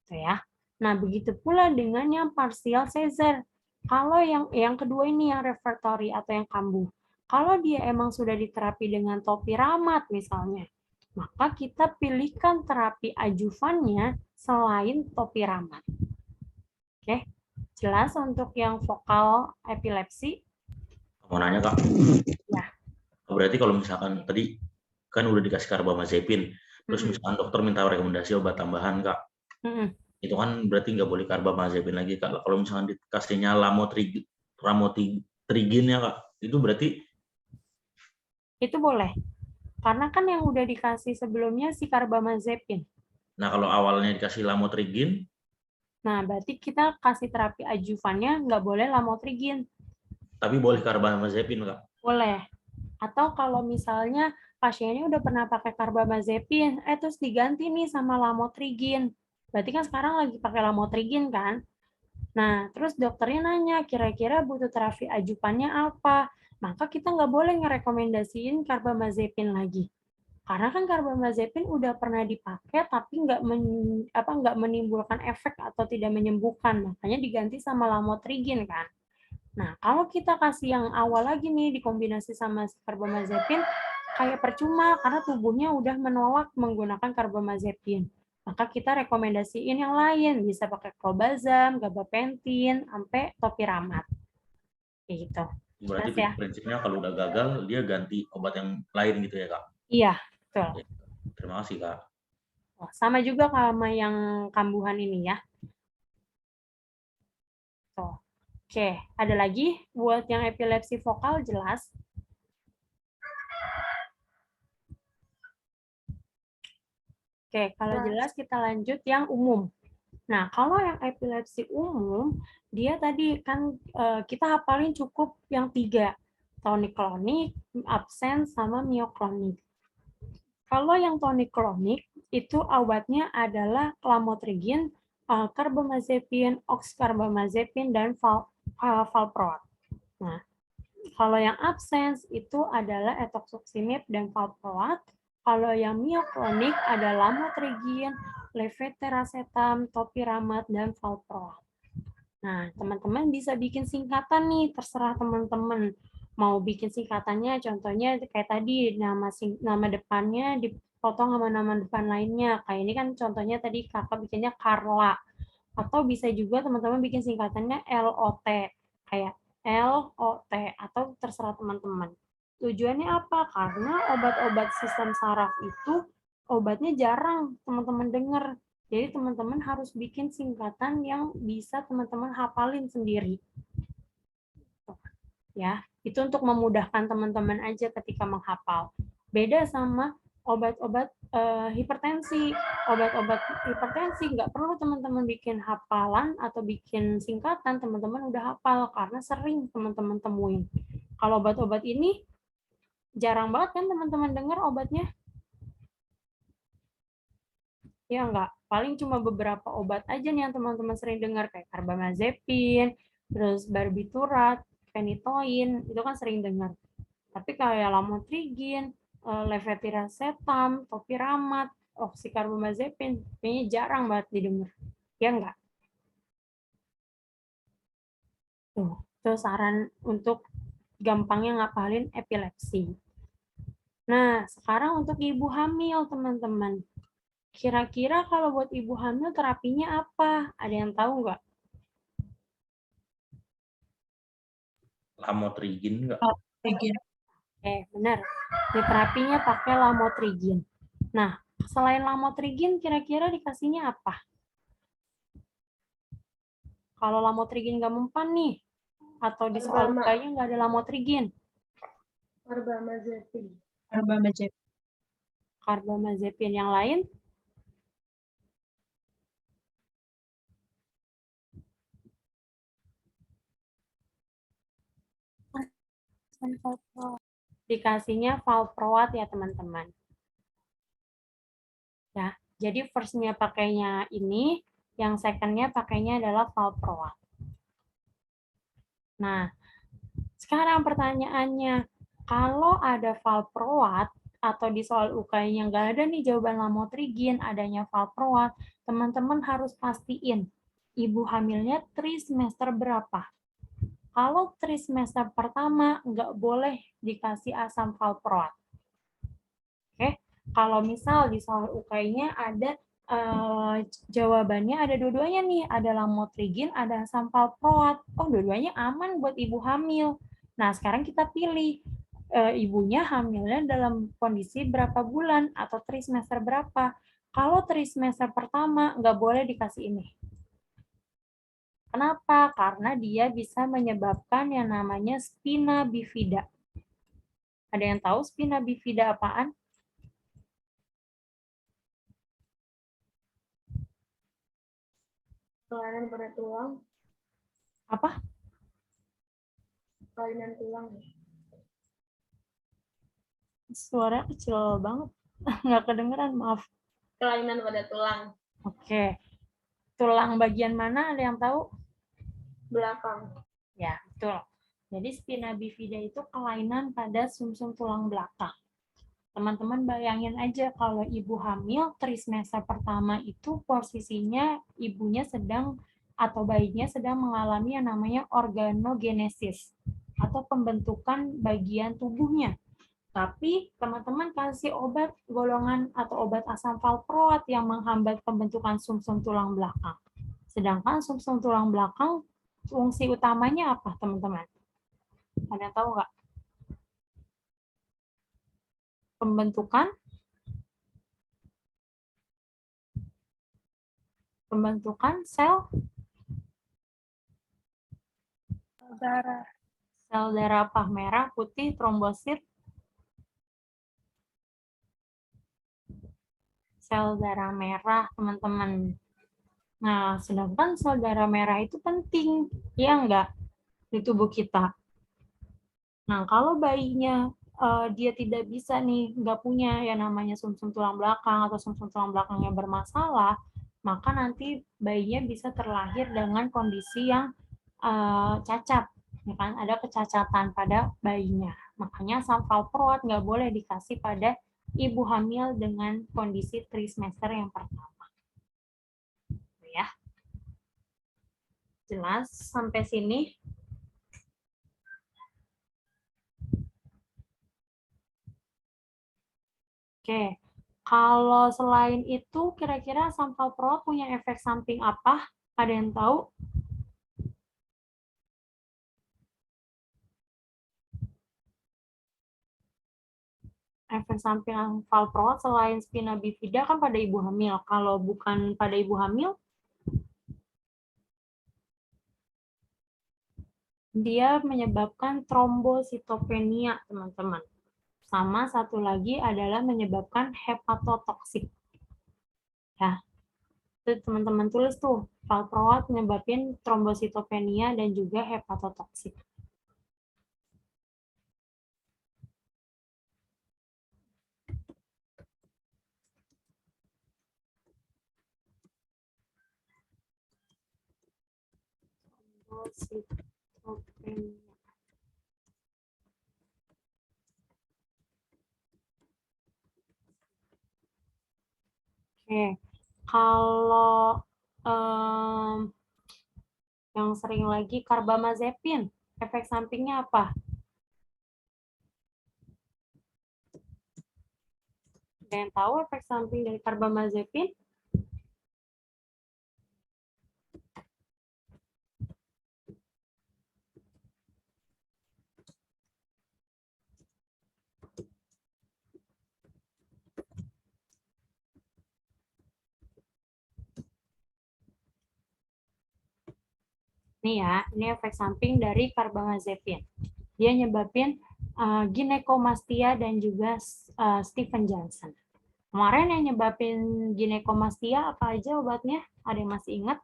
Gitu ya. Nah, begitu pula dengan yang partial seizure. Kalau yang kedua ini yang refractory atau yang kambuh. Kalau dia emang sudah diterapi dengan topiramate misalnya, maka kita pilihkan terapi adjuvannya selain topiramate. Oke, jelas untuk yang vokal epilepsi? Mau nanya, Kak. Ya. Berarti kalau misalkan tadi kan udah dikasih karbamazepin, terus misalkan dokter minta rekomendasi obat tambahan, Kak. Itu kan berarti nggak boleh karbamazepin lagi, Kak. Kalau misalkan dikasihnya lamotrigin ya, Kak, itu berarti? Itu boleh. Karena kan yang udah dikasih sebelumnya si karbamazepin. Nah, kalau awalnya dikasih lamotrigin? Nah, berarti kita kasih terapi adjuvannya nggak boleh lamotrigin. Tapi boleh karbamazepin, Kak? Boleh. Atau kalau misalnya pasiennya udah pernah pakai karbamazepin, terus diganti nih sama lamotrigin. Berarti kan sekarang lagi pakai lamotrigin kan? Nah, terus dokternya nanya, kira-kira butuh terapi adjuvannya apa? Maka kita nggak boleh ngerekomendasiin karbamazepin lagi. Karena kan karbamazepin udah pernah dipakai, tapi nggak menimbulkan efek atau tidak menyembuhkan. Makanya diganti sama lamotrigin kan. Nah, kalau kita kasih yang awal lagi nih, dikombinasi sama karbamazepin, kayak percuma karena tubuhnya udah menolak menggunakan karbamazepin. Maka kita rekomendasiin yang lain, bisa pakai clobazam, gabapentin, sampai topiramate. Kayak gitu. Berarti ya? prinsipnya kalau udah gagal, dia ganti obat yang lain gitu ya, Kak? Iya, betul. Ya, terima kasih, Kak. Sama juga sama yang kambuhan ini ya. Tuh. Oke, ada lagi buat yang epilepsi vokal jelas? Oke, kalau jelas kita lanjut yang umum. Nah, kalau yang epilepsi umum, dia tadi kan kita hafalin cukup yang 3, tonic-clonic, absence, sama myoclonic. Kalau yang tonic-clonic, itu obatnya adalah lamotrigin, karbamazepin, oxcarbamazepin, dan valproate. Nah, kalau yang absence itu adalah etoxoximib dan valproate. Kalau yang myoclonic ada lamotrigin, levetiracetam, topiramate, dan valproate. Nah, teman-teman bisa bikin singkatan nih, terserah teman-teman. Mau bikin singkatannya, contohnya kayak tadi, nama depannya dipotong sama nama depan lainnya. Kayak ini kan contohnya tadi kakak bikinnya Carla. Atau bisa juga teman-teman bikin singkatannya LOT. Kayak LOT atau terserah teman-teman. Tujuannya apa? Karena obat-obat sistem saraf itu obatnya jarang teman-teman dengar. Jadi teman-teman harus bikin singkatan yang bisa teman-teman hafalin sendiri. Ya, itu untuk memudahkan teman-teman aja ketika menghafal. Beda sama obat-obat hipertensi. Obat-obat hipertensi nggak perlu teman-teman bikin hafalan atau bikin singkatan, teman-teman udah hafal karena sering teman-teman temuin. Kalau obat-obat ini jarang banget kan teman-teman dengar obatnya. Ya enggak, paling cuma beberapa obat aja nih yang teman-teman sering dengar kayak carbamazepin, terus barbiturat, phenytoin, itu kan sering dengar. Tapi kayak lamotrigin, levetiracetam, topiramat, oxcarbamazepin, kayaknya jarang banget didengar. Ya enggak? Tuh, itu saran untuk gampangnya ngapalin epilepsi. Nah, sekarang untuk ibu hamil, teman-teman. Kira-kira kalau buat ibu hamil terapinya apa? Ada yang tahu nggak? Lamotrigin enggak? Benar. Di terapinya pakai lamotrigin. Nah, selain lamotrigin, kira-kira dikasihnya apa? Kalau lamotrigin nggak mempan nih, atau di soal kayaknya nggak ada lamotrigin. Carbamazepin yang lain? Dikasihnya valproat ya teman-teman. Ya, jadi first-nya pakainya ini, yang second-nya pakainya adalah valproat. Nah, sekarang pertanyaannya, kalau ada valproat atau di soal UKI-nya nggak ada nih jawaban lamotrigin, adanya valproat, teman-teman harus pastiin ibu hamilnya trimester berapa. Kalau trimester pertama nggak boleh dikasih asam valproat. Oke, kalau misal di soal UKI-nya ada jawabannya ada dua-duanya nih, ada lamotrigin, ada asam valproat. Oh, dua-duanya aman buat ibu hamil. Nah, sekarang kita pilih ibunya hamilnya dalam kondisi berapa bulan atau trimester berapa. Kalau trimester pertama nggak boleh dikasih ini. Kenapa? Karena dia bisa menyebabkan yang namanya spina bifida. Ada yang tahu spina bifida apaan? Kelainan pada tulang. Apa? Kelainan tulang. Suara kecil banget. Nggak kedengeran, maaf. Kelainan pada tulang. Oke. Tulang bagian mana? Ada yang tahu? Belakang. Ya, betul. Jadi spina bifida itu kelainan pada sumsum tulang belakang. Teman-teman bayangin aja kalau ibu hamil trimester pertama itu posisinya ibunya sedang atau bayinya sedang mengalami yang namanya organogenesis atau pembentukan bagian tubuhnya. Tapi teman-teman kasih obat golongan atau obat asam valproat yang menghambat pembentukan sumsum tulang belakang. Sedangkan sumsum tulang belakang fungsi utamanya apa, teman-teman? Ada tahu nggak? Pembentukan sel Darah. sel darah apa? Merah, putih, trombosit, sel darah merah, teman-teman. Nah, sedangkan sel darah merah itu penting, ya enggak, di tubuh kita. Nah, kalau bayinya dia tidak bisa nih, nggak punya yang namanya sumsum tulang belakang atau sumsum tulang belakangnya bermasalah, maka nanti bayinya bisa terlahir dengan kondisi yang cacat, ya kan? Ada kecacatan pada bayinya. Makanya asam valproat nggak boleh dikasih pada ibu hamil dengan kondisi trimester yang pertama. Ya, jelas sampai sini? Oke, kalau selain itu kira-kira asam valproat punya efek samping apa? Ada yang tahu? Efek samping valproat selain spina bifida kan pada ibu hamil. Kalau bukan pada ibu hamil, dia menyebabkan trombositopenia, teman-teman. Sama satu lagi adalah menyebabkan hepatotoksik. Ya, itu teman-teman tulis tuh, valproat menyebabkan trombositopenia dan juga hepatotoksik. Sitopenia. Oke, kalau yang sering lagi karbamazepin, efek sampingnya apa? Ada yang tahu efek samping dari karbamazepin? Nih ya, ini efek samping dari karbamazepin. Dia nyebabin ginekomastia dan juga Stephen Johnson. Kemarin yang nyebabin ginekomastia apa aja obatnya? Ada yang masih ingat?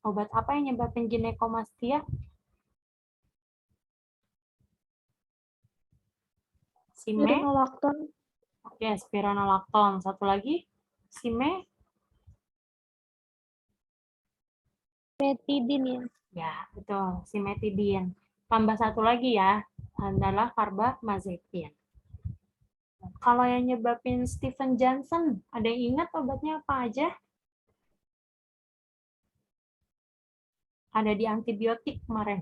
Obat apa yang nyebabin ginekomastia? Sime? Spironolakton. Oke, spironolakton. Satu lagi? Sime? Metidin ya. Ya, betul. Simetidin. Tambah satu lagi ya, adalah karbamazepin. Kalau yang nyebabin Stephen Johnson, ada yang ingat obatnya apa aja? Ada di antibiotik kemarin.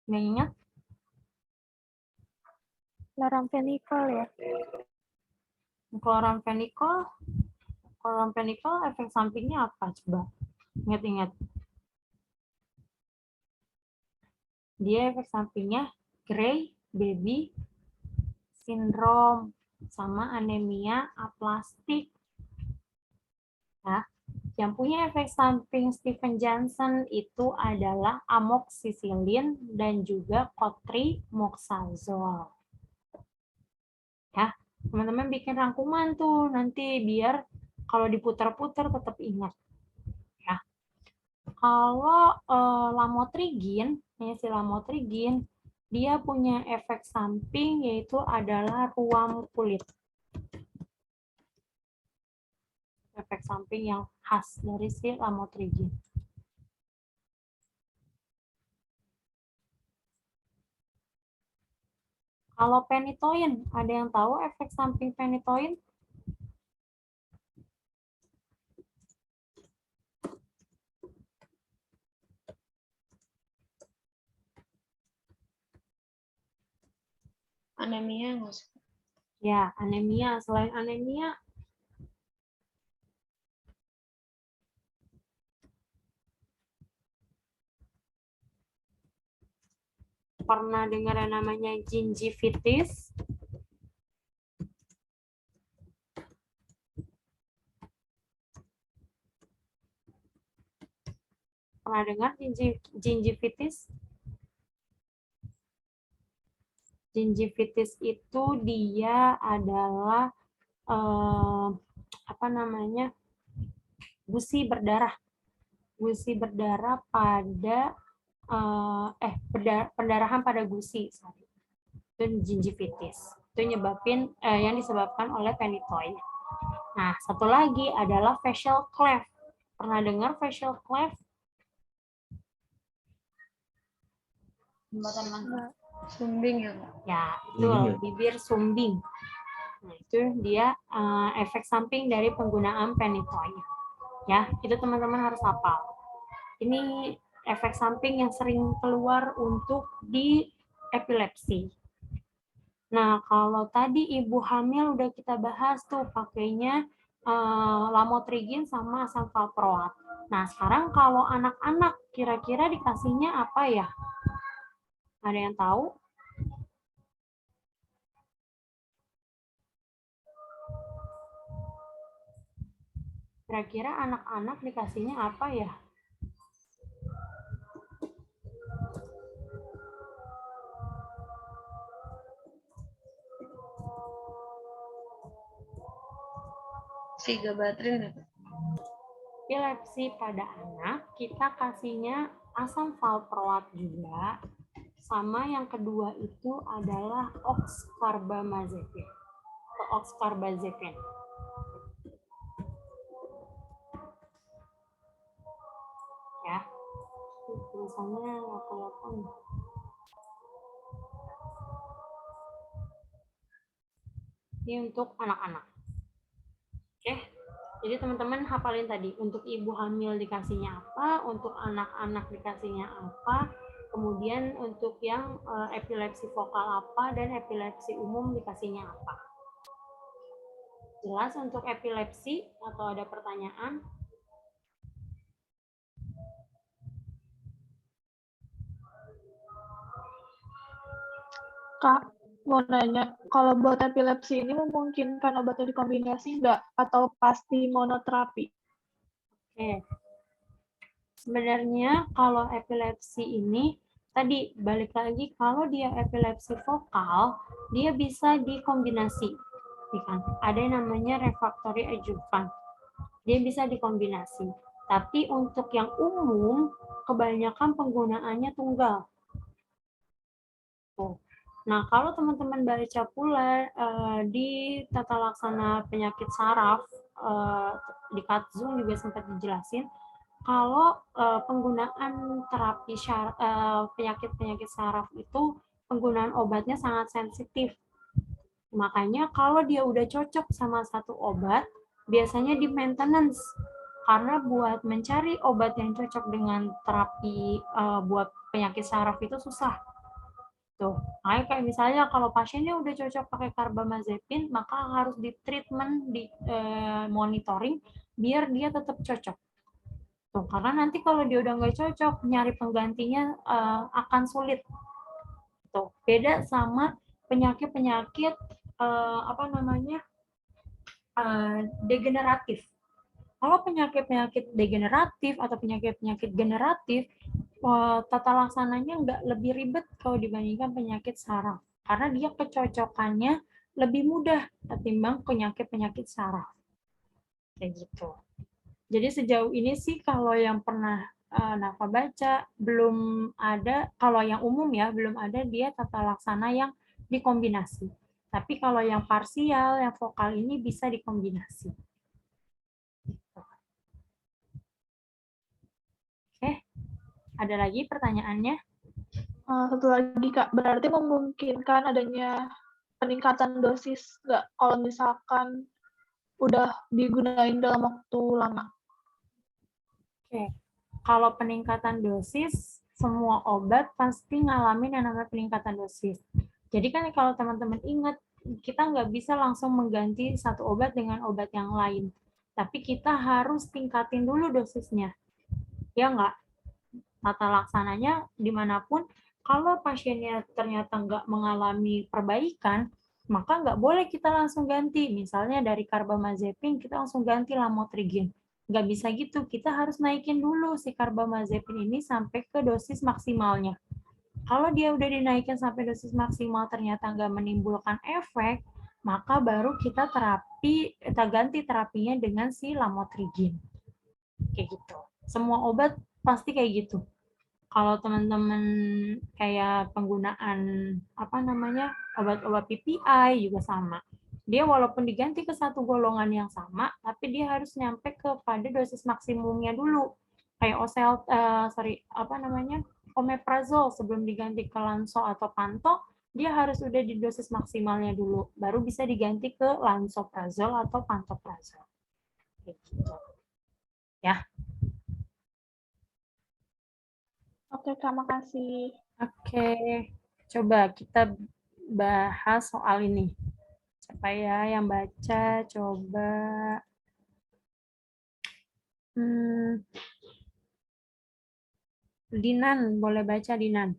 Nggak ingat? Chloramphenicol ya. Chloramphenicol efek sampingnya apa? Coba ingat-ingat. Dia efek sampingnya Gray baby syndrome sama anemia aplastik. Nah, yang punya efek samping Stephen Johnson itu adalah amoxicillin dan juga cotrimoxazole. Ya, teman-teman bikin rangkuman tuh nanti biar kalau diputar-putar tetap ingat. Ya. Kalau lamotrigin, si lamotrigin, dia punya efek samping yaitu adalah ruam kulit. Efek samping yang khas dari si lamotrigin. Kalau phenytoin, ada yang tahu efek samping phenytoin? Anemia nggak sih? Ya, anemia. Selain anemia, pernah dengar yang namanya gingivitis? Pernah dengar gingivitis? Gingivitis itu dia adalah gusi berdarah. Gusi berdarah pada pendarahan pada gusi. Itu gingivitis. Itu yang disebabkan oleh phenytoin. Nah, satu lagi adalah facial cleft. Pernah dengar facial cleft? Sumbing ya, Pak? Ya, itu bibir sumbing. Nah, itu dia efek samping dari penggunaan phenytoin. Ya, itu teman-teman harus hafal. Ini efek samping yang sering keluar untuk di epilepsi. Nah, kalau tadi ibu hamil udah kita bahas tuh pakainya lamotrigin sama asam valproat. Nah, sekarang kalau anak-anak kira-kira dikasihnya apa ya? Ada yang tahu? Kira-kira anak-anak dikasihnya apa ya? Vigabatrin ya, Pak? Epilepsi pada anak, kita kasihnya asam valproat juga. sama yang kedua itu adalah oxcarbamazepine. Oxcarbazepine. Ya, tulisannya nggak kelihatan. Ini untuk anak-anak. Oke, jadi teman-teman hafalin tadi. Untuk ibu hamil dikasihnya apa, untuk anak-anak dikasihnya apa, kemudian untuk yang epilepsi vokal apa, dan epilepsi umum dikasihnya apa. Jelas untuk epilepsi atau ada pertanyaan? Kak, mau nanya, kalau buat epilepsi ini memungkinkan obatnya dikombinasi enggak? Atau pasti monoterapi? Oke. Sebenarnya kalau epilepsi ini, tadi balik lagi, kalau dia epilepsi vokal, dia bisa dikombinasi. Ada yang namanya refractory adjuvant. Dia bisa dikombinasi. Tapi untuk yang umum, kebanyakan penggunaannya tunggal. Tuh. Nah, kalau teman-teman baca pula di tata laksana penyakit saraf, di Katzung juga sempat dijelasin, kalau penggunaan terapi penyakit-penyakit saraf itu penggunaan obatnya sangat sensitif. Makanya kalau dia udah cocok sama satu obat, biasanya di maintenance. Karena buat mencari obat yang cocok dengan terapi buat penyakit saraf itu susah. Tuh, kayak misalnya kalau pasiennya udah cocok pakai carbamazepine, maka harus di treatment, di monitoring, biar dia tetap cocok. Tuh, karena nanti kalau dia udah nggak cocok, nyari penggantinya akan sulit. Tuh, beda sama penyakit-penyakit degeneratif. Kalau penyakit-penyakit degeneratif atau penyakit-penyakit generatif, tata laksananya nggak lebih ribet kalau dibandingkan penyakit saraf. Karena dia kecocokannya lebih mudah ketimbang penyakit-penyakit saraf. Kayak gitu. Jadi sejauh ini sih kalau yang pernah Nafa baca, belum ada, kalau yang umum ya, belum ada dia tata laksana yang dikombinasi. Tapi kalau yang parsial, yang vokal ini bisa dikombinasi. Oke, ada lagi pertanyaannya? Satu lagi, Kak. Berarti memungkinkan adanya peningkatan dosis nggak kalau misalkan udah digunain dalam waktu lama? Oke, kalau peningkatan dosis, semua obat pasti ngalamin yang namanya peningkatan dosis. Jadi kan kalau teman-teman ingat, kita nggak bisa langsung mengganti satu obat dengan obat yang lain. Tapi kita harus tingkatin dulu dosisnya. Ya nggak? Tata laksananya dimanapun, kalau pasiennya ternyata nggak mengalami perbaikan, maka nggak boleh kita langsung ganti. Misalnya dari carbamazepine, kita langsung ganti lamotrigine. Nggak bisa gitu, kita harus naikin dulu si carbamazepine ini sampai ke dosis maksimalnya. Kalau dia udah dinaikin sampai dosis maksimal ternyata nggak menimbulkan efek, maka baru kita ganti terapinya dengan si lamotrigine. Kayak gitu. Semua obat pasti kayak gitu. Kalau teman-teman kayak penggunaan obat-obat PPI juga sama. Dia walaupun diganti ke satu golongan yang sama, tapi dia harus nyampe kepada dosis maksimumnya dulu. Kayak omeprazol sebelum diganti ke Lanso atau Panto, dia harus udah di dosis maksimalnya dulu, baru bisa diganti ke lansoprazol atau pantoprazol. Gitu. Ya. Oke, terima kasih. Oke, coba kita bahas soal ini. Siapa ya yang baca? Coba. Dinan, boleh baca Dinan.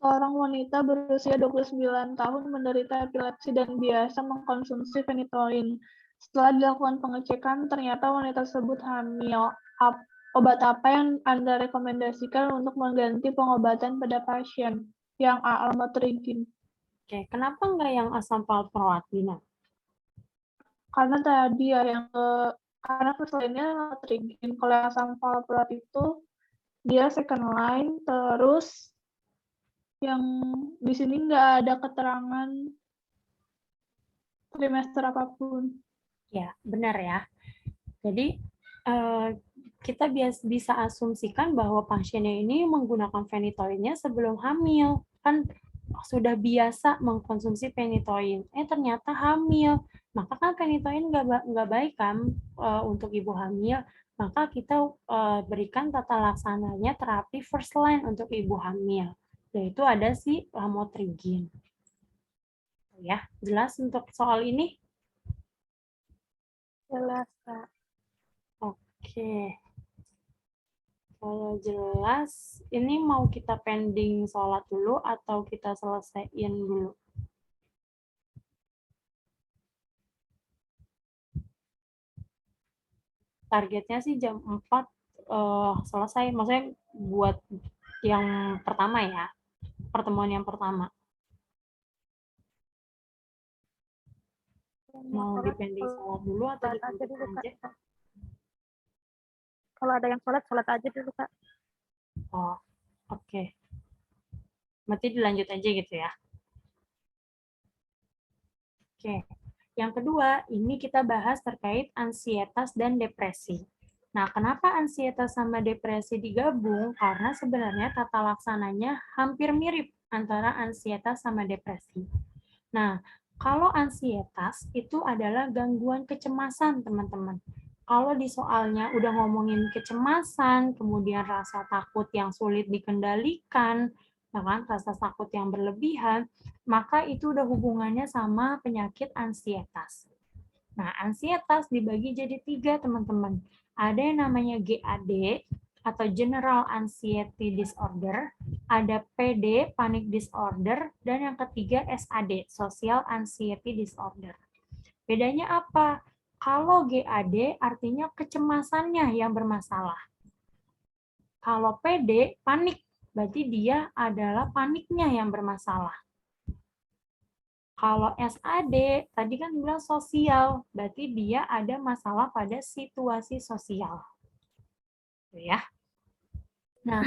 Seorang wanita berusia 29 tahun menderita epilepsi dan biasa mengkonsumsi fenitoin. Setelah dilakukan pengecekan, ternyata wanita tersebut hamil. Obat apa yang Anda rekomendasikan untuk mengganti pengobatan pada pasien? Yang A, lamotrigine. Oke, kenapa nggak yang asam valproat, Dinan? Karena tadi ya karena lainnya lamotrigine. Kalau yang asam valproat itu dia second line, terus yang di sini nggak ada keterangan trimester apapun. Ya, benar ya. Jadi kita bisa asumsikan bahwa pasiennya ini menggunakan phenytoin-nya sebelum hamil. Kan sudah biasa mengkonsumsi phenytoin. Ternyata hamil. Maka kan phenytoin nggak baik kan untuk ibu hamil. Maka kita berikan tata laksananya terapi first line untuk ibu hamil. Yaitu ada si lamotrigin. Ya, jelas untuk soal ini? Jelas, Kak. Oke. Kalau jelas, ini mau kita pending sholat dulu atau kita selesaiin dulu? Targetnya sih jam 4 selesai. Maksudnya buat yang pertama ya. Pertemuan yang pertama. Mau dipending sholat dulu atau dilanjut aja? Kalau ada yang sholat aja dulu, Kak. Oh, oke. Berarti dilanjut aja gitu ya. Oke. Yang kedua, ini kita bahas terkait ansietas dan depresi. Nah, kenapa ansietas sama depresi digabung? Karena sebenarnya tata laksananya hampir mirip antara ansietas sama depresi. Nah, kalau ansietas itu adalah gangguan kecemasan, teman-teman. Kalau di soalnya udah ngomongin kecemasan, kemudian rasa takut yang sulit dikendalikan, kan, rasa takut yang berlebihan, maka itu udah hubungannya sama penyakit ansietas. Nah, ansietas dibagi jadi 3, teman-teman. Ada yang namanya GAD, atau General Anxiety Disorder, ada PD, Panic Disorder, dan yang ketiga SAD, Social Anxiety Disorder. Bedanya apa? Kalau GAD artinya kecemasannya yang bermasalah. Kalau PD, panik, berarti dia adalah paniknya yang bermasalah. Kalau SAD, tadi kan bilang sosial, berarti dia ada masalah pada situasi sosial. Ya. Nah,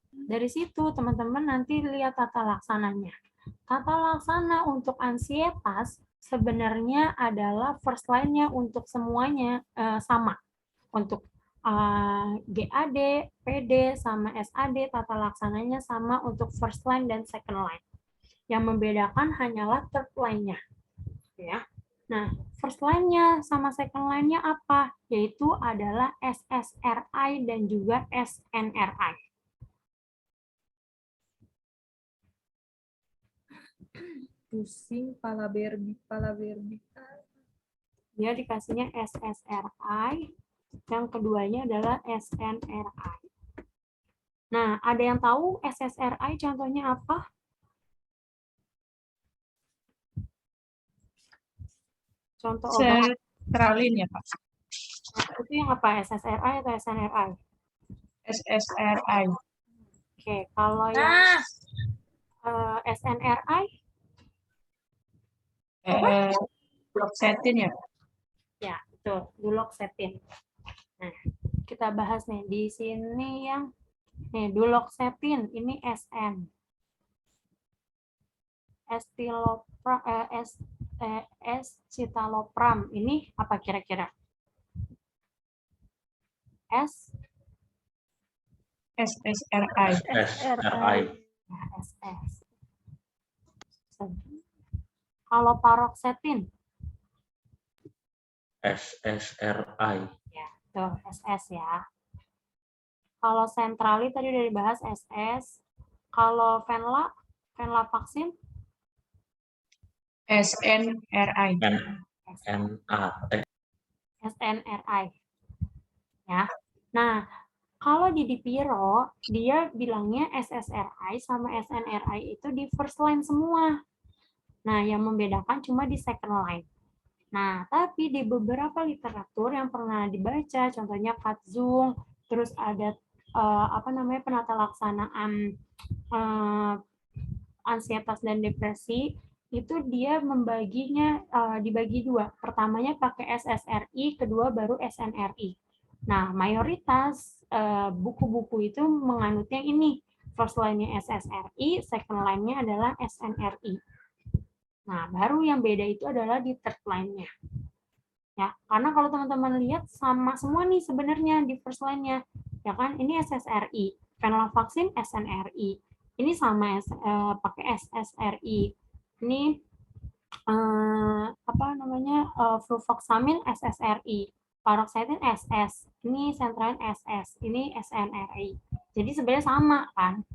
dari situ teman-teman nanti lihat tata laksananya. Tata laksana untuk ansietas sebenarnya adalah first line-nya untuk semuanya sama. Untuk GAD, PD, sama SAD, tata laksananya sama untuk first line dan second line. Yang membedakan hanyalah third line-nya. Ya. Nah, first line-nya sama second line-nya apa? Yaitu adalah SSRI dan juga SNRI. Pusing, pala berbi. Dia dikasihnya SSRI, yang keduanya adalah SNRI. Nah, ada yang tahu SSRI contohnya apa? Contoh obat. Sertralin ya, Pak? Itu yang apa? SSRI atau SNRI? SSRI. Oke, kalau yang SNRI? Fluoxetine ya? Ya, betul. Duloxetine. Nah, kita bahas nih. Di sini yang duloxetine, ini SN. Escitalopram, ini apa kira-kira? SSRI. SSRI. Ya, SS. Kalau paroxetine? SSRI. Ya, tuh SS ya. Kalau sentrali tadi udah dibahas SS. Kalau venlafaxine? SNRI. SNRI. Ya. Nah, kalau di Dipiro, dia bilangnya SSRI sama SNRI itu di first line semua. Nah, yang membedakan cuma di second line. Nah, tapi di beberapa literatur yang pernah dibaca, contohnya Katzung, terus ada penata laksanaan ansietas dan depresi, itu dia membaginya dibagi 2. Pertamanya pakai SSRI, kedua baru SNRI. Nah, mayoritas buku-buku itu menganut yang ini. First line-nya SSRI, second line-nya adalah SNRI. Nah, baru yang beda itu adalah di third line-nya. Ya, karena kalau teman-teman lihat sama semua nih sebenarnya di first line-nya. Ya kan, ini SSRI, venlafaxine SNRI. Ini sama pakai SSRI. Ini fluvoxamine SSRI. Paroxetine SS, ini Centraline SS, ini SNRI. Jadi sebenarnya sama kan.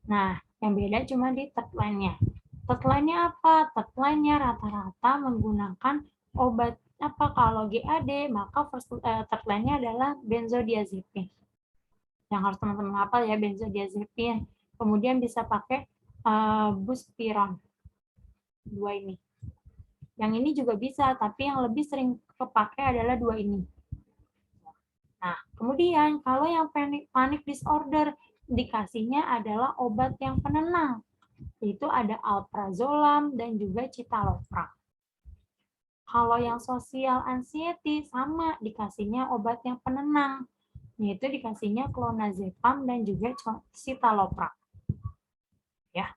Nah, yang beda cuma di third line-nya. Third line-nya apa? Third line-nya rata-rata menggunakan obat apa? Kalau GAD, maka third line-nya adalah benzodiazepin. Yang harus teman-teman hafal ya, benzodiazepin. Kemudian bisa pakai buspirone. Dua ini. Yang ini juga bisa, tapi yang lebih sering kepakai adalah dua ini. Nah, kemudian kalau yang panic disorder, dikasihnya adalah obat yang penenang, yaitu ada alprazolam dan juga citalopram. Kalau yang social anxiety sama dikasihnya obat yang penenang, yaitu dikasihnya clonazepam dan juga citalopram. Ya.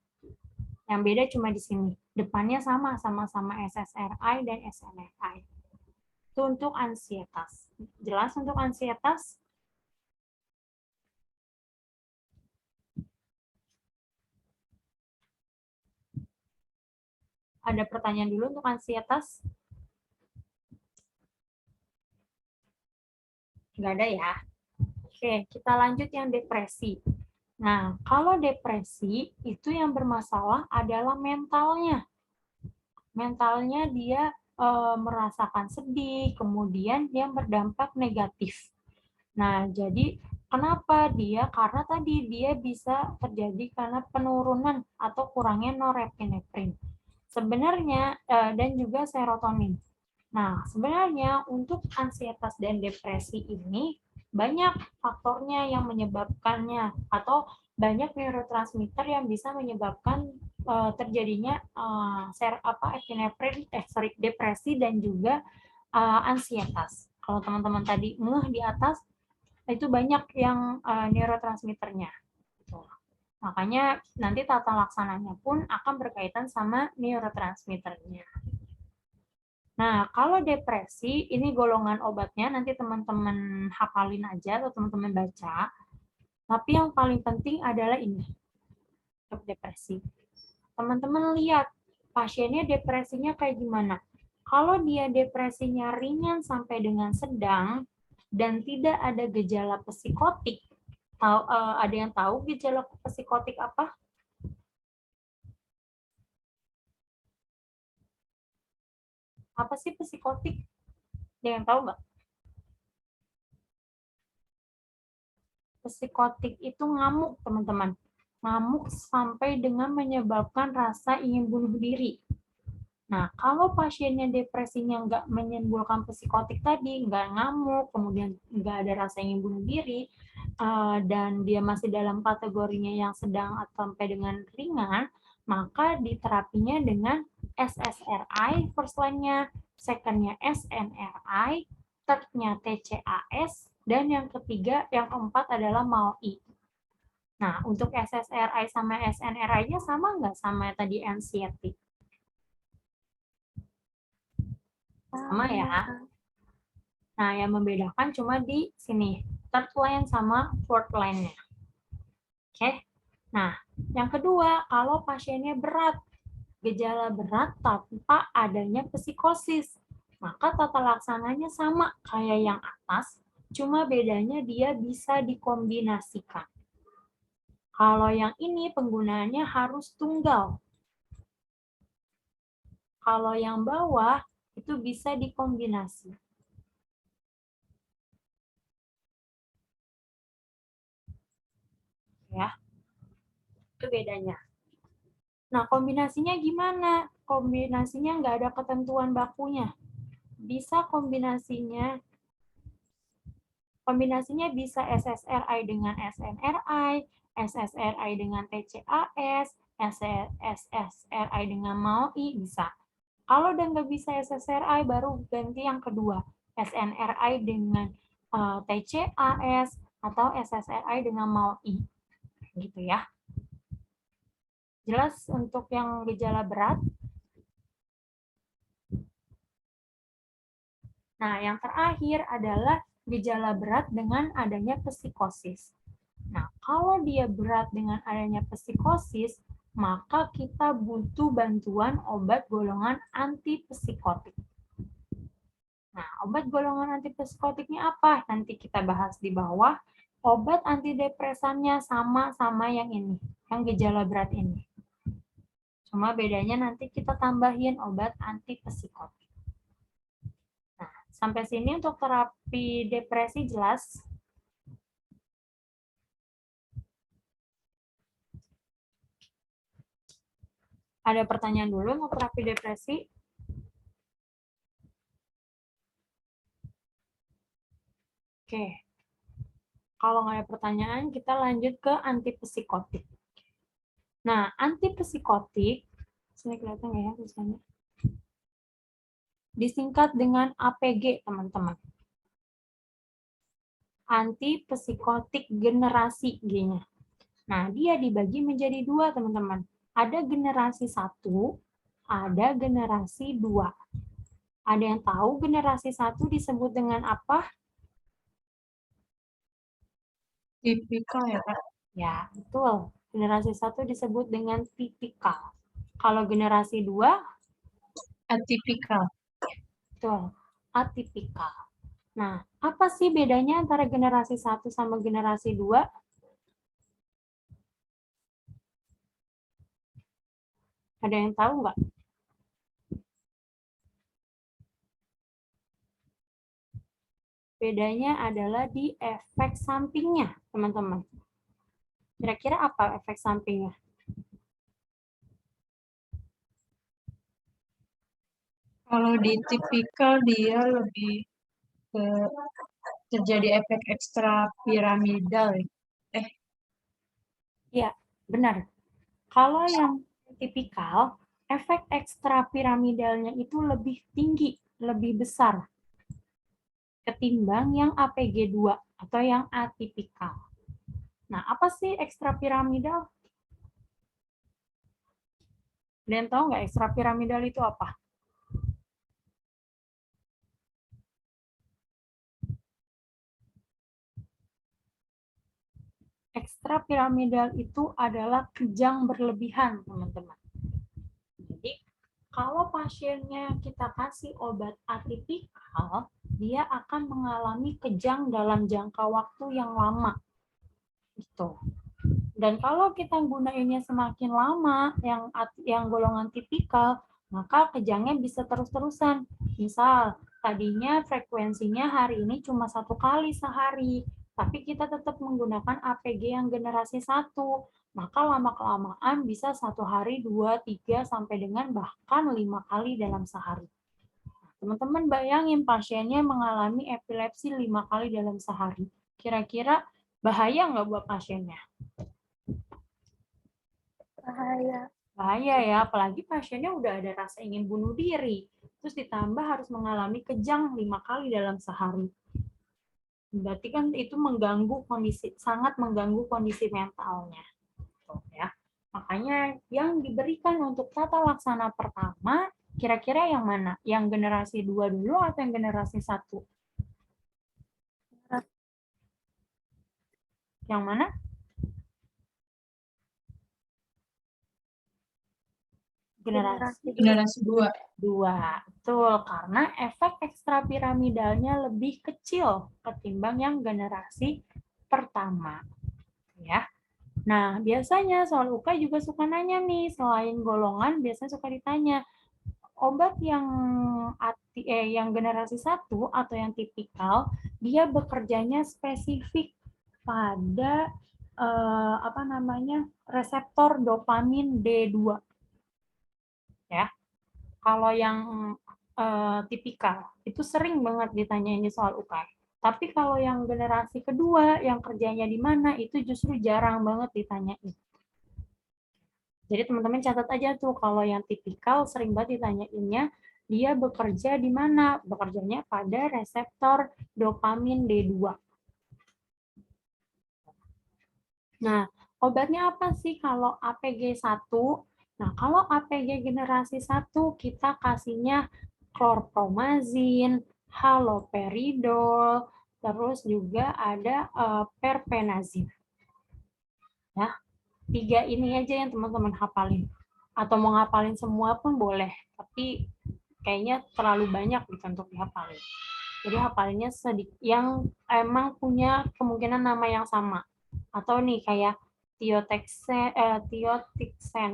Yang beda cuma di sini. Depannya sama-sama SSRI dan SNRI. Itu untuk ansietas. Jelas untuk ansietas? Ada pertanyaan dulu untuk ansietas? Nggak ada ya? Oke, kita lanjut yang depresi. Nah, kalau depresi itu yang bermasalah adalah mentalnya. Mentalnya dia merasakan sedih, kemudian dia berdampak negatif. Nah, jadi kenapa dia? Karena tadi dia bisa terjadi karena penurunan atau kurangnya norepinefrin. Sebenarnya, dan juga serotonin. Nah, sebenarnya untuk ansietas dan depresi ini banyak faktornya yang menyebabkannya atau banyak neurotransmitter yang bisa menyebabkan terjadinya depresi dan juga ansietas. Kalau teman-teman tadi di atas itu banyak yang neurotransmitternya. Makanya nanti tata laksananya pun akan berkaitan sama neurotransmitternya. Nah, kalau depresi, ini golongan obatnya nanti teman-teman hafalin aja atau teman-teman baca. Tapi yang paling penting adalah ini, untuk depresi. Teman-teman lihat, pasiennya depresinya kayak gimana. Kalau dia depresinya ringan sampai dengan sedang, dan tidak ada gejala psikotik, ada yang tahu gejala psikotik apa? Apa sih psikotik? Ada yang tahu nggak? Psikotik itu ngamuk, teman-teman. Ngamuk sampai dengan menyebabkan rasa ingin bunuh diri. Nah, kalau pasiennya depresinya nggak menimbulkan psikotik tadi, nggak ngamuk, kemudian nggak ada rasa ingin bunuh diri, dan dia masih dalam kategorinya yang sedang atau sampai dengan ringan, maka diterapinya dengan SSRI, first line-nya, second-nya SNRI, third-nya TCAS, dan yang ketiga, yang keempat adalah MAOI. Nah, untuk SSRI sama SNRI-nya sama nggak sama tadi anxiety? Sama ya. Nah, yang membedakan cuma di sini, third line sama fourth line-nya. Oke. Nah, yang kedua, kalau pasiennya berat, gejala berat tanpa adanya psikosis, maka tata laksananya sama kayak yang atas, cuma bedanya dia bisa dikombinasikan. Kalau yang ini penggunaannya harus tunggal. Kalau yang bawah itu bisa dikombinasi. Ya, itu bedanya. Nah, kombinasinya gimana? Kombinasinya nggak ada ketentuan bakunya. Bisa kombinasinya bisa SSRI dengan SNRI, SSRI dengan TCAS, SSRI dengan MAOI, bisa. Kalau udah nggak bisa SSRI, baru ganti yang kedua, SNRI dengan TCAS atau SSRI dengan MAUI. Gitu ya. Jelas untuk yang gejala berat? Nah, yang terakhir adalah gejala berat dengan adanya psikosis. Nah, kalau dia berat dengan adanya psikosis, maka kita butuh bantuan obat golongan antipsikotik. Nah, obat golongan antipsikotiknya apa? Nanti kita bahas di bawah. Obat antidepresannya sama yang ini, yang gejala berat ini. Cuma bedanya nanti kita tambahin obat antipsikotik. Nah, sampai sini untuk terapi depresi jelas. Ada pertanyaan dulu untuk terapi depresi? Oke. Kalau nggak ada pertanyaan, kita lanjut ke antipsikotik. Nah, antipsikotik, sini kelihatan nggak ya tulisannya? Disingkat dengan APG, teman-teman. Antipsikotik generasi G-nya. Nah, dia dibagi menjadi dua, teman-teman. Ada generasi 1, ada generasi 2. Ada yang tahu generasi 1 disebut dengan apa? Tipikal ya, Kak. Ya, betul. Generasi 1 disebut dengan tipikal. Kalau generasi 2, Atipikal. betul, atipikal. Nah, apa sih bedanya antara generasi 1 sama generasi 2? Ada yang tahu nggak? Bedanya adalah di efek sampingnya, teman-teman. Kira-kira apa efek sampingnya? Kalau di tipikal dia lebih ke terjadi efek ekstra piramidal. Ya, benar. Kalau yang tipikal, efek ekstra piramidalnya itu lebih tinggi, lebih besar ketimbang yang APG2 atau yang atipikal. Nah, apa sih ekstra piramidal? Kalian tahu nggak ekstra piramidal itu apa? Ekstra piramidal itu adalah kejang berlebihan, teman-teman. Jadi, kalau pasiennya kita kasih obat atipikal, dia akan mengalami kejang dalam jangka waktu yang lama. Gitu. Dan kalau kita gunainnya semakin lama, yang golongan tipikal, maka kejangnya bisa terus-terusan. Misal, tadinya frekuensinya hari ini cuma 1 kali sehari, tapi kita tetap menggunakan APG yang generasi 1, maka lama-kelamaan bisa 1 hari, 2, 3, sampai dengan bahkan 5 kali dalam sehari. Teman-teman bayangin pasiennya mengalami epilepsi 5 kali dalam sehari. Kira-kira bahaya nggak buat pasiennya? Bahaya. Bahaya ya, apalagi pasiennya udah ada rasa ingin bunuh diri. Terus ditambah harus mengalami kejang 5 kali dalam sehari. Berarti kan itu sangat mengganggu kondisi mentalnya. Ya. Makanya yang diberikan untuk tata laksana pertama, kira-kira yang mana? Yang generasi 2 dulu atau yang generasi 1? Yang mana? Generasi 2. 2. Betul, karena efek ekstra piramidalnya lebih kecil ketimbang yang generasi pertama. Ya. Nah, biasanya soal UK juga suka nanya nih, selain golongan biasanya suka ditanya, obat yang generasi 1 atau yang tipikal, dia bekerjanya spesifik pada reseptor dopamin D2. Ya. Kalau yang tipikal, itu sering banget ditanyain di soal UK. Tapi kalau yang generasi kedua, yang kerjanya di mana, itu justru jarang banget ditanyain. Jadi teman-teman catat aja tuh, kalau yang tipikal sering banget ditanyainnya, dia bekerja di mana? Bekerjanya pada reseptor dopamin D2. Nah, obatnya apa sih kalau APG 1? Nah, kalau APG generasi 1 kita kasihnya chlorpromazine, haloperidol, terus juga ada perpenazine. Ya, 3 ini aja yang teman-teman hafalin. Atau mau ngapalin semua pun boleh, tapi kayaknya terlalu banyak untuk dihafalin. Jadi hafalinnya sedikit yang emang punya kemungkinan nama yang sama. Atau nih kayak Thiotrixen,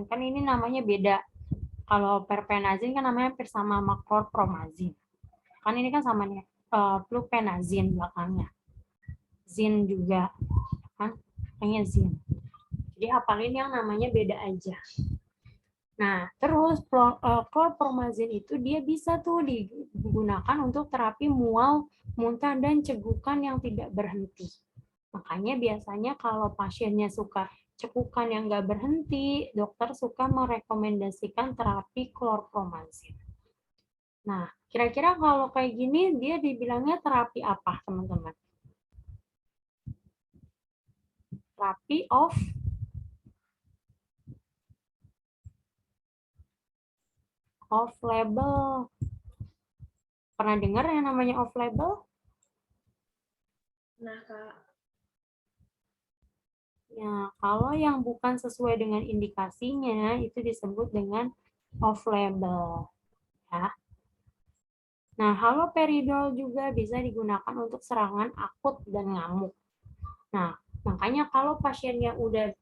kan ini namanya beda. Kalau perpenazine kan namanya hampir sama chlorpromazine. Kan ini kan sama nih, fluphenazine belakangnya. Zin juga, kan? Kayaknya zin. Jadi hafalin yang namanya beda aja. Nah, terus chlorpromazine itu dia bisa tuh digunakan untuk terapi mual, muntah, dan cegukan yang tidak berhenti. Makanya biasanya kalau pasiennya suka cekukan yang nggak berhenti, dokter suka merekomendasikan terapi chlorpromazine. Nah, kira-kira kalau kayak gini dia dibilangnya terapi apa, teman-teman? Terapi off-label. Pernah dengar yang namanya off-label? Nah, Kak. Ya, kalau yang bukan sesuai dengan indikasinya itu disebut dengan off-label. Ya. Nah, haloperidol juga bisa digunakan untuk serangan akut dan ngamuk. Nah, makanya kalau pasiennya udah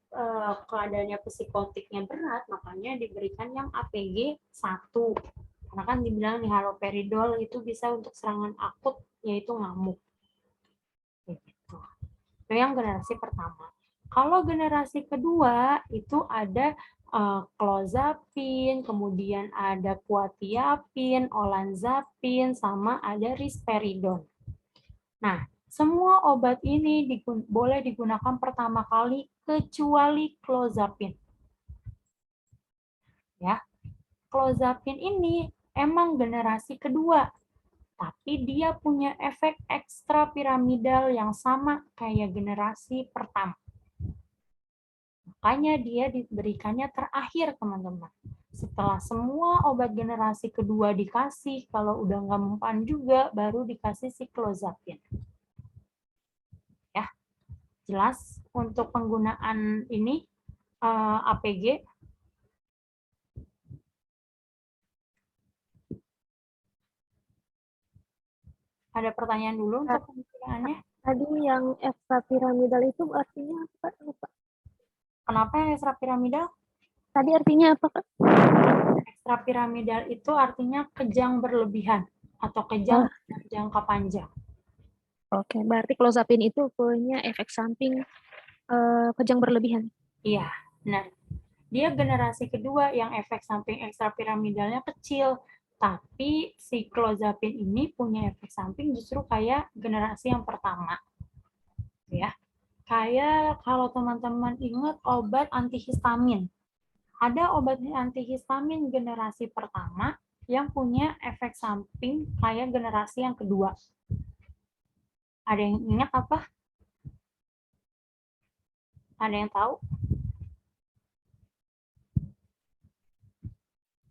keadaannya psikotiknya berat, makanya diberikan yang APG 1. Karena kan dibilang nih haloperidol itu bisa untuk serangan akut, yaitu ngamuk. Gitu. Itu yang generasi pertama. Kalau generasi kedua itu ada clozapine, kemudian ada quetiapine, olanzapine, sama ada risperidon. Nah, semua obat ini boleh digunakan pertama kali kecuali clozapine. Ya, clozapine ini emang generasi kedua, tapi dia punya efek ekstrapiramidal yang sama kayak generasi pertama. Makanya dia diberikannya terakhir, teman-teman. Setelah semua obat generasi kedua dikasih, kalau udah nggak mempan juga, baru dikasih si clozapine. Ya, jelas untuk penggunaan ini APG. Ada pertanyaan dulu untuk penggunaannya? Tadi yang ekstrapiramidal itu artinya apa, Lupa? Kenapa yang ekstrapiramidal? Tadi artinya apa, Kak? Ekstrapiramidal itu artinya kejang berlebihan atau kejang jangka panjang. Oke, berarti clozapine itu punya efek samping kejang berlebihan. Iya, benar. Dia generasi kedua yang efek samping ekstrapiramidalnya kecil, tapi si clozapine ini punya efek samping justru kayak generasi yang pertama. Ya. Kayak kalau teman-teman ingat obat antihistamin. Ada obat antihistamin generasi pertama yang punya efek samping kayak generasi yang kedua. Ada yang ingat apa? Ada yang tahu?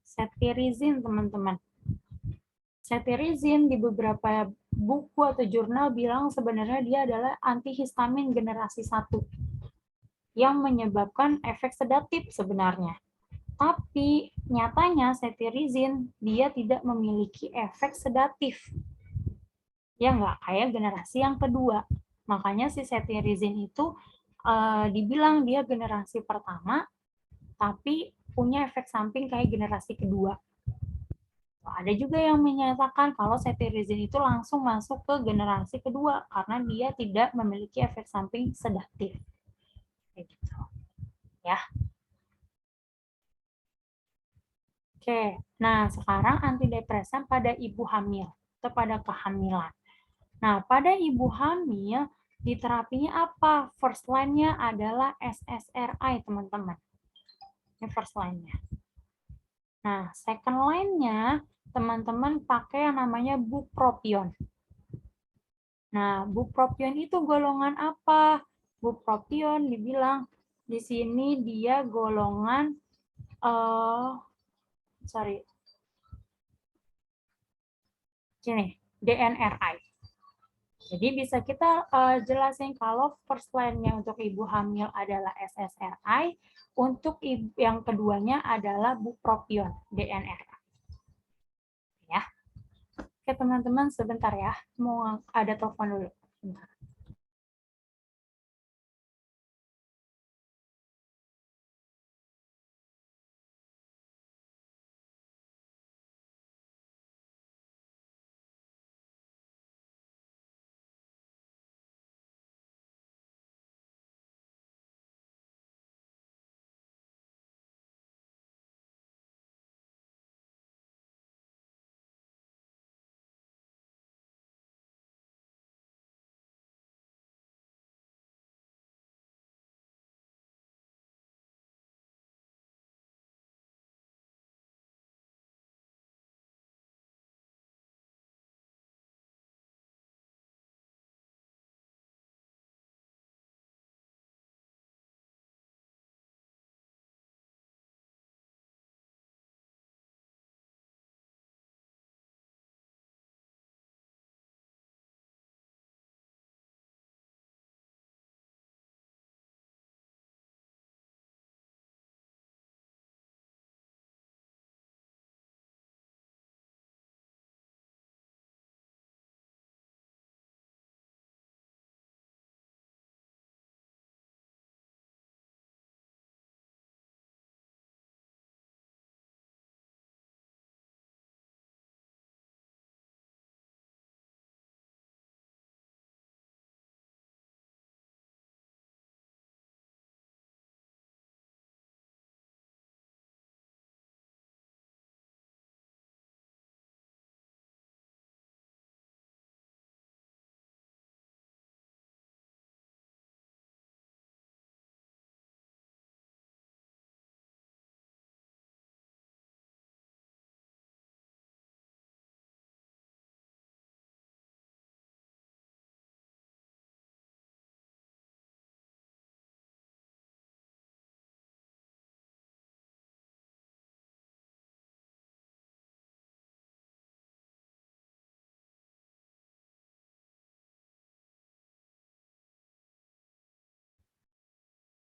Cetirizine, teman-teman. Cetirizine di beberapa buku atau jurnal bilang sebenarnya dia adalah antihistamin generasi 1 yang menyebabkan efek sedatif sebenarnya. Tapi nyatanya cetirizine dia tidak memiliki efek sedatif. Ya nggak kayak generasi yang kedua. Makanya si cetirizine itu dibilang dia generasi pertama, tapi punya efek samping kayak generasi kedua. Ada juga yang menyatakan kalau cetirizine itu langsung masuk ke generasi kedua karena dia tidak memiliki efek samping sedatif. Kayak gitu. Ya. Oke, nah sekarang antidepresan pada ibu hamil atau pada kehamilan. Nah, pada ibu hamil di terapinya apa? First line-nya adalah SSRI, teman-teman. Ini first line-nya. Nah, second line-nya teman-teman pakai yang namanya bupropion. Nah, bupropion itu golongan apa? Bupropion dibilang di sini dia golongan DNRI. Jadi bisa kita jelasin kalau first line-nya untuk ibu hamil adalah SSRI, untuk yang keduanya adalah bupropion, DNRI. Ya. Oke teman-teman, sebentar ya, mau ada telepon dulu. Sebentar.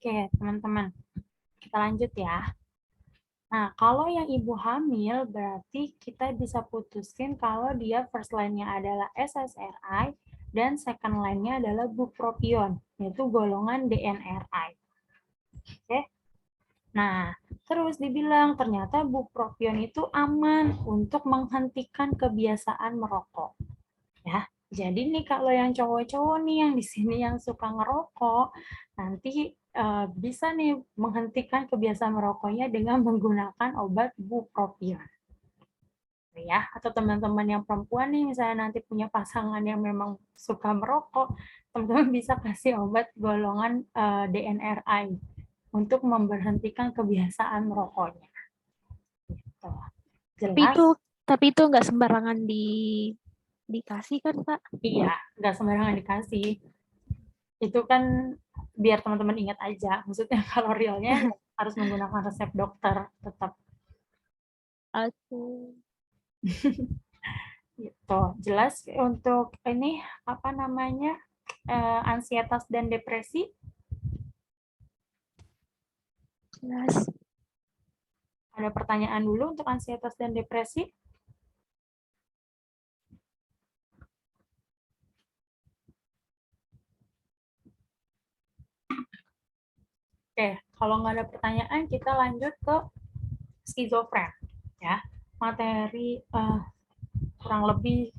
Oke, teman-teman. Kita lanjut ya. Nah, kalau yang ibu hamil, berarti kita bisa putusin kalau dia first line-nya adalah SSRI dan second line-nya adalah bupropion, yaitu golongan DNRI. Oke. Nah, terus dibilang ternyata bupropion itu aman untuk menghentikan kebiasaan merokok. Ya, jadi nih kalau yang cowok-cowok nih yang di sini yang suka ngerokok, nanti bisa nih menghentikan kebiasaan merokoknya dengan menggunakan obat bupropion. Ya, atau teman-teman yang perempuan nih misalnya nanti punya pasangan yang memang suka merokok, teman-teman bisa kasih obat golongan DNRI untuk memberhentikan kebiasaan merokoknya. Gitu. Jelas? Tapi itu nggak sembarangan dikasih kan, Kak? Iya, nggak sembarangan dikasih. Itu kan biar teman-teman ingat aja. Maksudnya kalau realnya harus menggunakan resep dokter tetap. Aku Gitu. Jelas untuk ini apa namanya ansietas dan depresi? jelas. Ada pertanyaan dulu untuk ansietas dan depresi? Oke, kalau nggak ada pertanyaan, kita lanjut ke skizofren. Ya, materi kurang lebih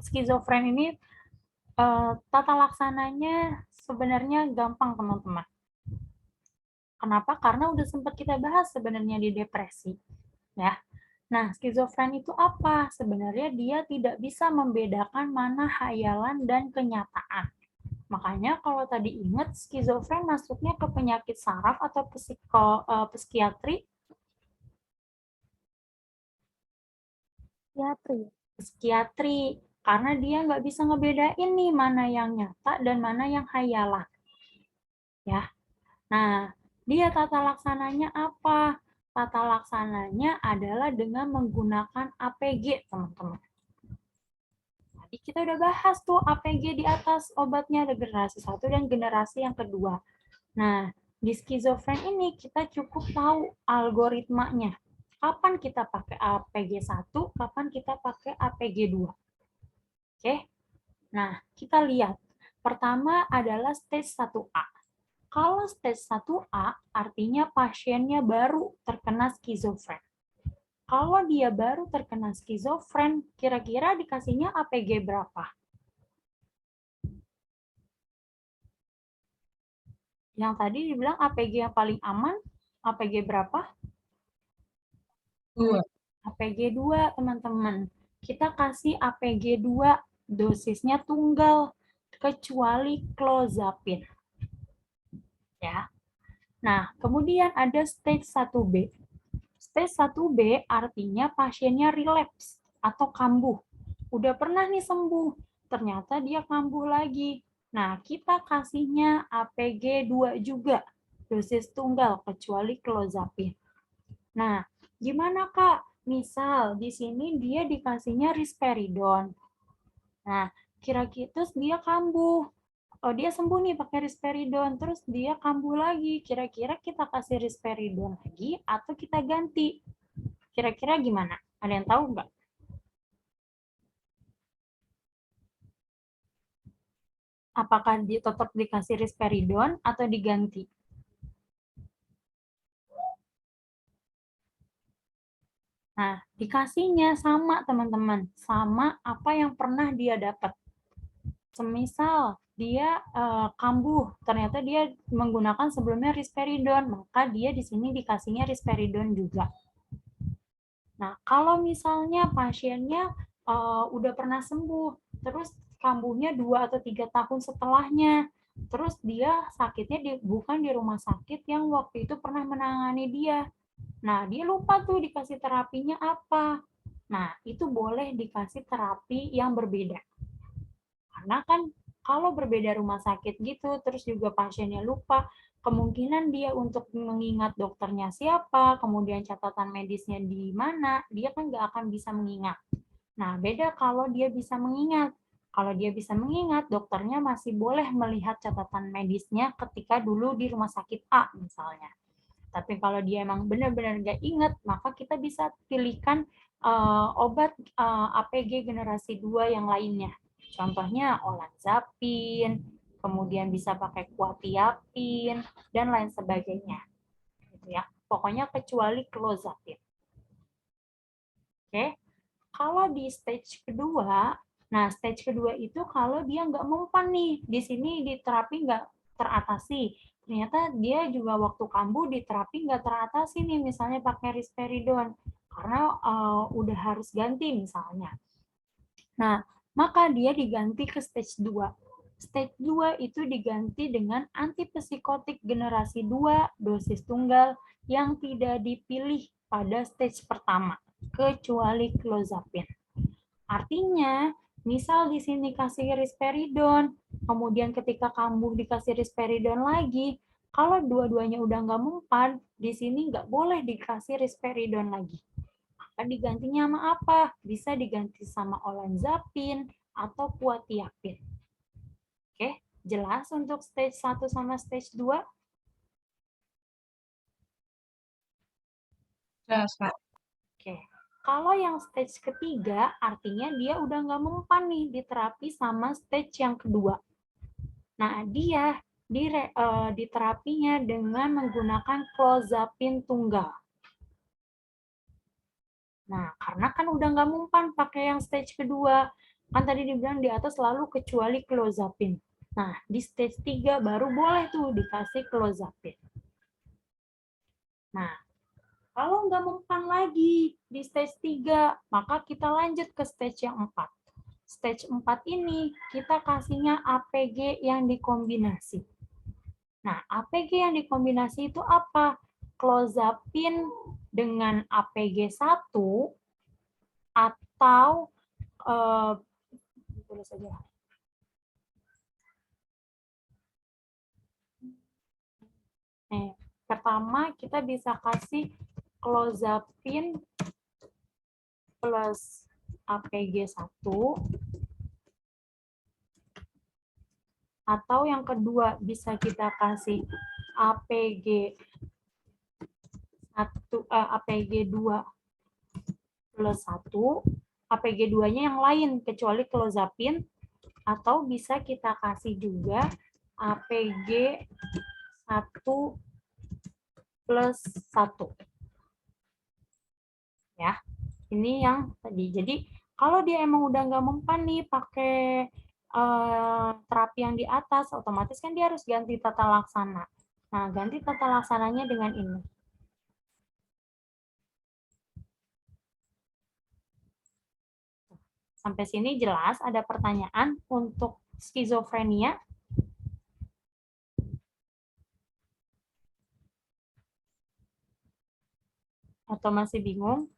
skizofren ini tata laksananya sebenarnya gampang, teman-teman. Kenapa? Karena udah sempat kita bahas sebenarnya di depresi. Ya. Nah, skizofren itu apa? Sebenarnya dia tidak bisa membedakan mana hayalan dan kenyataan. Makanya kalau tadi ingat, skizofren masuknya ke penyakit saraf atau psikiatri? Psikiatri. Psikiatri. Karena dia nggak bisa ngebedain nih mana yang nyata dan mana yang hayalan. Ya. Nah, dia tata laksananya apa? Tata laksananya adalah dengan menggunakan APG, teman-teman. Tadi kita udah bahas tuh APG di atas obatnya, ada generasi 1 dan generasi yang kedua. Nah, di skizofren ini kita cukup tahu algoritmanya. Kapan kita pakai APG 1, kapan kita pakai APG 2. Oke? Nah, kita lihat. Pertama adalah stage 1A. Kalau stage 1A, artinya pasiennya baru terkena skizofren. Kalau dia baru terkena skizofren, kira-kira dikasihnya APG berapa? Yang tadi dibilang APG yang paling aman, APG berapa? 2. APG 2, teman-teman. Kita kasih APG 2, dosisnya tunggal, kecuali clozapine. Ya. Nah, kemudian ada stage 1B. Stage 1B artinya pasiennya relapse atau kambuh. Udah pernah nih sembuh, ternyata dia kambuh lagi. Nah, kita kasihnya APG 2 juga, dosis tunggal, kecuali clozapine. Nah, gimana Kak? Misal di sini dia dikasihnya risperidon. Nah, kira-kira terus dia kambuh. Oh, dia sembuh nih pakai risperidon, terus dia kambuh lagi. Kira-kira kita kasih risperidon lagi atau kita ganti? Kira-kira gimana? Ada yang tahu nggak? Apakah dia tetap dikasih risperidon atau diganti? Nah, dikasihnya sama teman-teman, sama apa yang pernah dia dapat. Semisal dia kambuh, ternyata dia menggunakan sebelumnya risperidon, maka dia di sini dikasihnya risperidon juga. Nah, kalau misalnya pasiennya udah pernah sembuh, terus kambuhnya 2 atau 3 tahun setelahnya, terus dia sakitnya bukan di rumah sakit yang waktu itu pernah menangani dia. Nah, dia lupa tuh dikasih terapinya apa. Nah, itu boleh dikasih terapi yang berbeda. Karena kan kalau berbeda rumah sakit gitu, terus juga pasiennya lupa, kemungkinan dia untuk mengingat dokternya siapa, kemudian catatan medisnya di mana, dia kan nggak akan bisa mengingat. Nah, beda kalau dia bisa mengingat. Kalau dia bisa mengingat, dokternya masih boleh melihat catatan medisnya ketika dulu di rumah sakit A misalnya. Tapi kalau dia emang benar-benar nggak ingat, maka kita bisa pilihkan obat APG generasi 2 yang lainnya. Contohnya olanzapin, kemudian bisa pakai quetiapin, dan lain sebagainya. Gitu ya. Pokoknya kecuali clozapine. Oke. Kalau di stage kedua, nah stage kedua itu kalau dia nggak mempan nih, di sini di terapi nggak teratasi. Ternyata dia juga waktu kambuh di terapi nggak teratasi nih, misalnya pakai risperidon, karena udah harus ganti misalnya. Nah, maka dia diganti ke stage 2. Stage 2 itu diganti dengan antipsikotik generasi 2 dosis tunggal yang tidak dipilih pada stage pertama, kecuali clozapine. Artinya, misal di sini kasih risperidon, kemudian ketika kambuh dikasih risperidon lagi, kalau dua-duanya udah nggak mempan, di sini nggak boleh dikasih risperidon lagi. Digantinya sama apa? Bisa diganti sama olanzapin atau quetiapin. Oke, jelas untuk stage 1 sama stage 2? Jelas, Kak. Oke. Kalau yang stage ketiga, artinya dia udah nggak mempan nih di terapi sama stage yang kedua. Nah, dia di terapinya dengan menggunakan clozapine tunggal. Nah, karena kan udah nggak mempan pakai yang stage kedua. Kan tadi dibilang di atas selalu kecuali clozapine. Nah, di stage 3 baru boleh tuh dikasih clozapine. Nah, kalau nggak mempan lagi di stage 3, maka kita lanjut ke stage yang 4. Stage 4 ini kita kasihnya APG yang dikombinasi. Nah, APG yang dikombinasi itu apa? Clozapine dengan APG 1 atau tulis aja. Nih, pertama kita bisa kasih clozapine plus APG 1, atau yang kedua bisa kita kasih APG 1, APG 2 plus 1, APG 2-nya yang lain kecuali clozapine, atau bisa kita kasih juga APG 1 plus 1. Ya, ini yang tadi. Jadi, kalau dia emang udah nggak mempan nih pakai terapi yang di atas, otomatis kan dia harus ganti tata laksana. Nah, ganti tata laksananya dengan ini. Sampai sini jelas? Ada pertanyaan untuk skizofrenia? Atau masih bingung?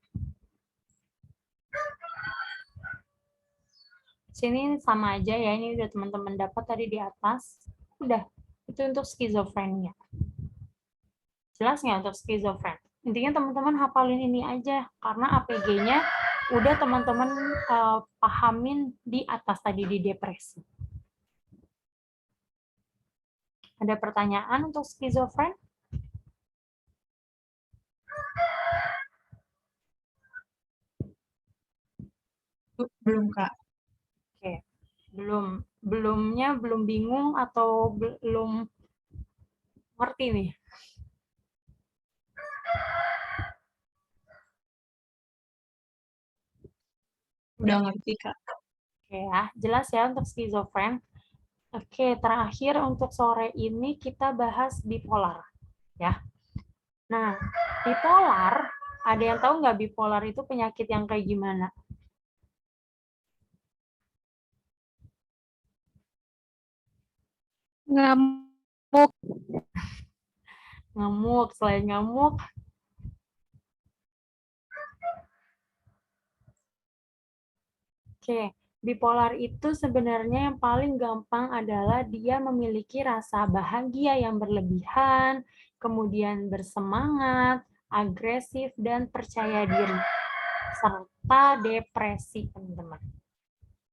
Sini sama aja ya, ini udah teman-teman dapat tadi di atas. Udah, itu untuk skizofrenia. Jelas nggak untuk skizofren? Intinya teman-teman hafalin ini aja, karena APG-nya udah teman-teman pahamin di atas tadi di depresi. Ada pertanyaan untuk skizofren? Belum, Kak. Oke. Belum bingung atau belum ngerti nih? Udah ngerti, Kak. Oke ya, jelas ya untuk skizofren. Oke, terakhir untuk sore ini kita bahas bipolar. Ya. Nah, bipolar, ada yang tahu nggak bipolar itu penyakit yang kayak gimana? Ngamuk. Ngamuk, selain ngamuk, oke, bipolar itu sebenarnya yang paling gampang adalah dia memiliki rasa bahagia yang berlebihan, kemudian bersemangat, agresif, dan percaya diri, serta depresi, teman-teman.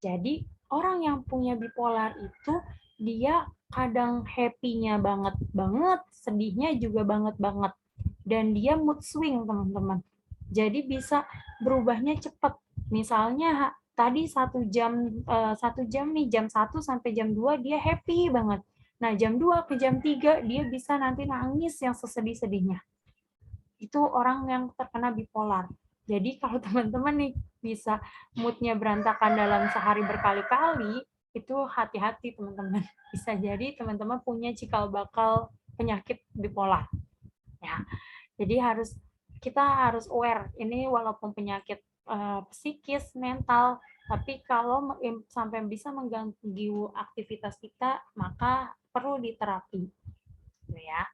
Jadi, orang yang punya bipolar itu, dia kadang happy-nya banget-banget, sedihnya juga banget-banget. Dan dia mood swing, teman-teman. Jadi bisa berubahnya cepat. Misalnya tadi 1 jam nih, jam 1 sampai jam 2 dia happy banget. Nah, jam 2 ke jam 3 dia bisa nanti nangis yang sesedih-sedihnya. Itu orang yang terkena bipolar. Jadi kalau teman-teman nih bisa mood-nya berantakan dalam sehari berkali-kali, itu hati-hati teman-teman. Bisa jadi teman-teman punya cikal bakal penyakit bipolar. Ya. Jadi kita harus aware, ini walaupun penyakit psikis, mental, tapi kalau sampai bisa mengganggu aktivitas kita, maka perlu diterapi. Ya.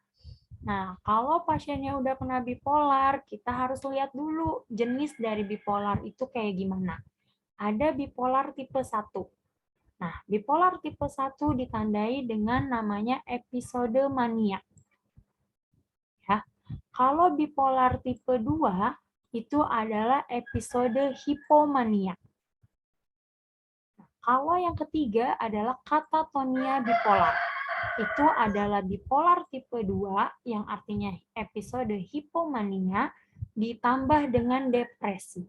Nah, kalau pasiennya udah kena bipolar, kita harus lihat dulu jenis dari bipolar itu kayak gimana. Ada bipolar tipe 1. Nah, bipolar tipe 1 ditandai dengan namanya episode mania. Ya. Kalau bipolar tipe 2 itu adalah episode hipomania. Nah, kalau yang ketiga adalah katatonia bipolar. Itu adalah bipolar tipe 2 yang artinya episode hipomania ditambah dengan depresi.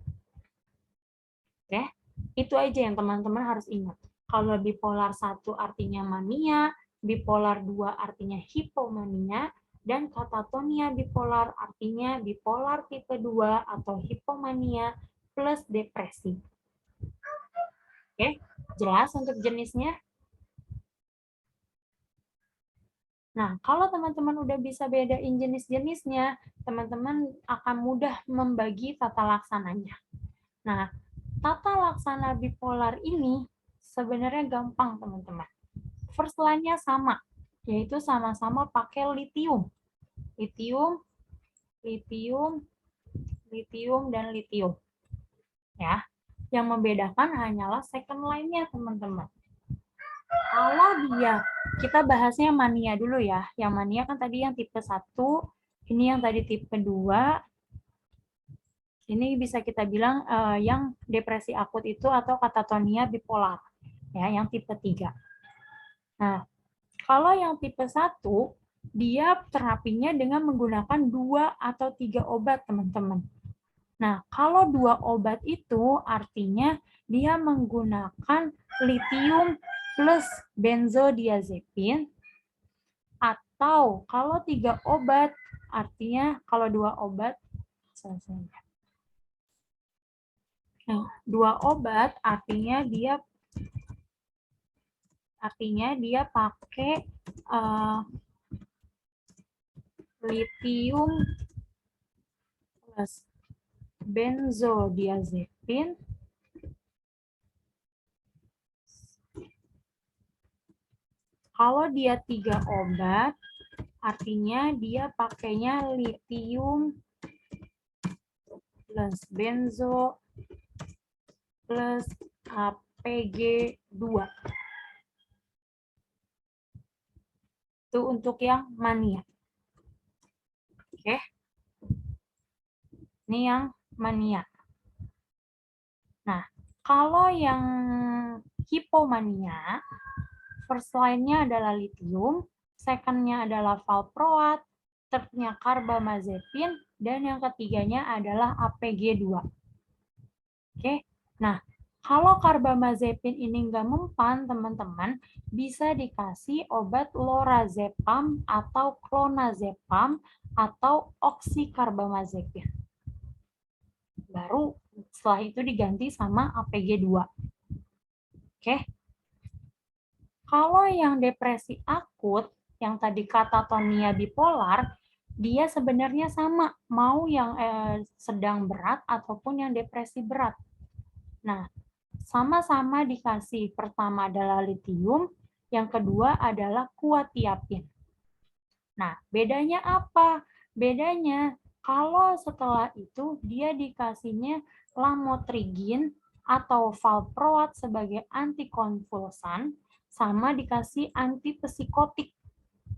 Oke, itu aja yang teman-teman harus ingat. Kalau bipolar 1 artinya mania, bipolar 2 artinya hipomania, dan katatonia bipolar artinya bipolar tipe 2 atau hipomania plus depresi. Oke, jelas untuk jenisnya? Nah, kalau teman-teman udah bisa bedain jenis-jenisnya, teman-teman akan mudah membagi tata laksananya. Nah, tata laksana bipolar ini sebenarnya gampang, teman-teman. First line-nya sama, yaitu sama-sama pakai litium. Litium, litium, litium, dan litium. Ya. Yang membedakan hanyalah second line-nya, teman-teman. Kalau dia, kita bahasnya mania dulu ya. Yang mania kan tadi yang tipe 1, ini yang tadi tipe 2. Ini bisa kita bilang yang depresi akut itu atau katatonia bipolar. Ya, yang tipe 3. Nah, kalau yang tipe 1, dia terapinya dengan menggunakan 2 atau 3 obat, teman-teman. Nah, kalau 2 obat itu artinya dia menggunakan litium plus benzodiazepin, atau kalau 3 obat artinya kalau 2 obat nah, 2 obat artinya dia pakai litium plus benzodiazepin kalau dia 3 obat artinya dia pakainya litium plus benzo plus APG2. Itu untuk yang mania. Oke. Ini yang mania. Nah, kalau yang hipomania, first line-nya adalah litium, second-nya adalah valproat, third-nya carbamazepin, dan yang ketiganya adalah APG2. Oke, nah kalau carbamazepin ini nggak mempan, teman-teman, bisa dikasih obat lorazepam atau clonazepam atau oxycarbamazepin. Baru setelah itu diganti sama APG2. Oke. Kalau yang depresi akut, yang tadi katatonia bipolar, dia sebenarnya sama, mau yang sedang berat ataupun yang depresi berat. Nah, sama-sama dikasih, pertama adalah litium, yang kedua adalah quetiapin. Nah, bedanya apa? Bedanya kalau setelah itu dia dikasihnya lamotrigin atau valproat sebagai antikonvulsan, sama dikasih antipsikotik,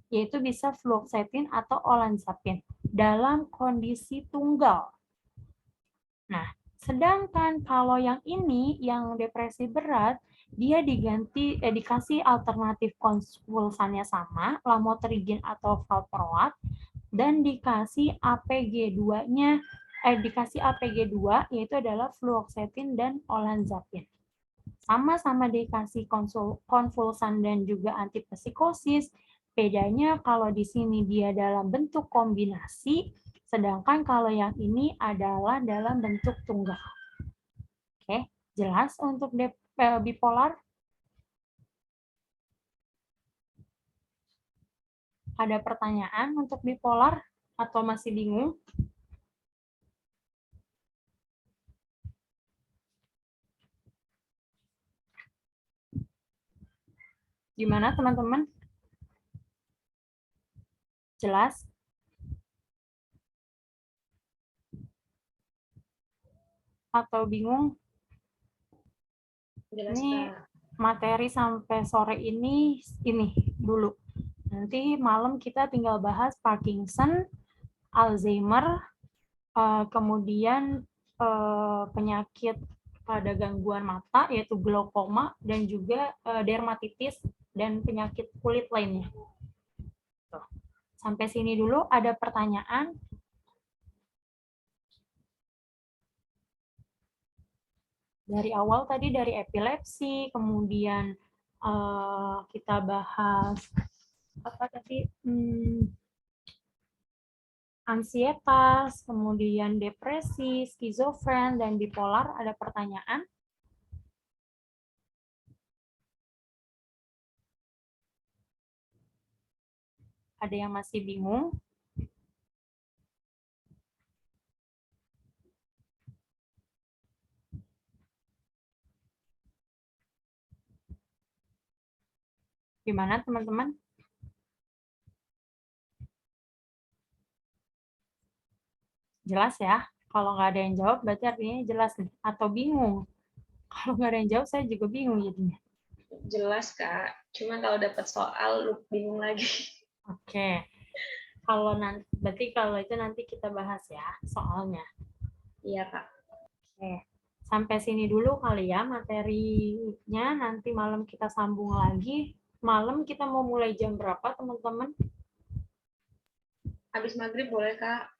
yaitu bisa fluoxetine atau olanzapine dalam kondisi tunggal. Nah, sedangkan kalau yang ini, yang depresi berat, dia dikasih alternatif konvulsannya sama, lamotrigin atau valproat, dan dikasih APG2-nya, dikasih APG2, yaitu adalah fluoxetine dan olanzapine. Sama-sama dikasih konvulsan dan juga antipsikosis, bedanya kalau di sini dia dalam bentuk kombinasi, sedangkan kalau yang ini adalah dalam bentuk tunggal. Oke, jelas untuk bipolar? Ada pertanyaan untuk bipolar atau masih bingung? Gimana teman-teman? Jelas? Atau bingung? Jelas, Ini Kak. materi sampai sore ini dulu. Nanti malam kita tinggal bahas Parkinson, Alzheimer, kemudian penyakit pada gangguan mata yaitu glaukoma dan juga dermatitis dan penyakit kulit lainnya. Sampai sini dulu, ada pertanyaan? Dari awal tadi dari epilepsi, kemudian kita bahas apa tadi? Ansietas, kemudian depresi, skizofren, dan bipolar. Ada pertanyaan? Ada yang masih bingung? Gimana teman-teman? Jelas ya? Kalau nggak ada yang jawab, berarti artinya jelas nih. Atau bingung? Kalau nggak ada yang jawab, saya juga bingung jadinya. Jelas, Kak. Cuman kalau dapat soal, lu bingung lagi. Oke. Kalau nanti, berarti kalau itu nanti kita bahas ya soalnya. Iya, Kak. Oke. Sampai sini dulu kali ya materinya. Nanti malam kita sambung lagi. Malam kita mau mulai jam berapa, teman-teman? Habis maghrib boleh, Kak.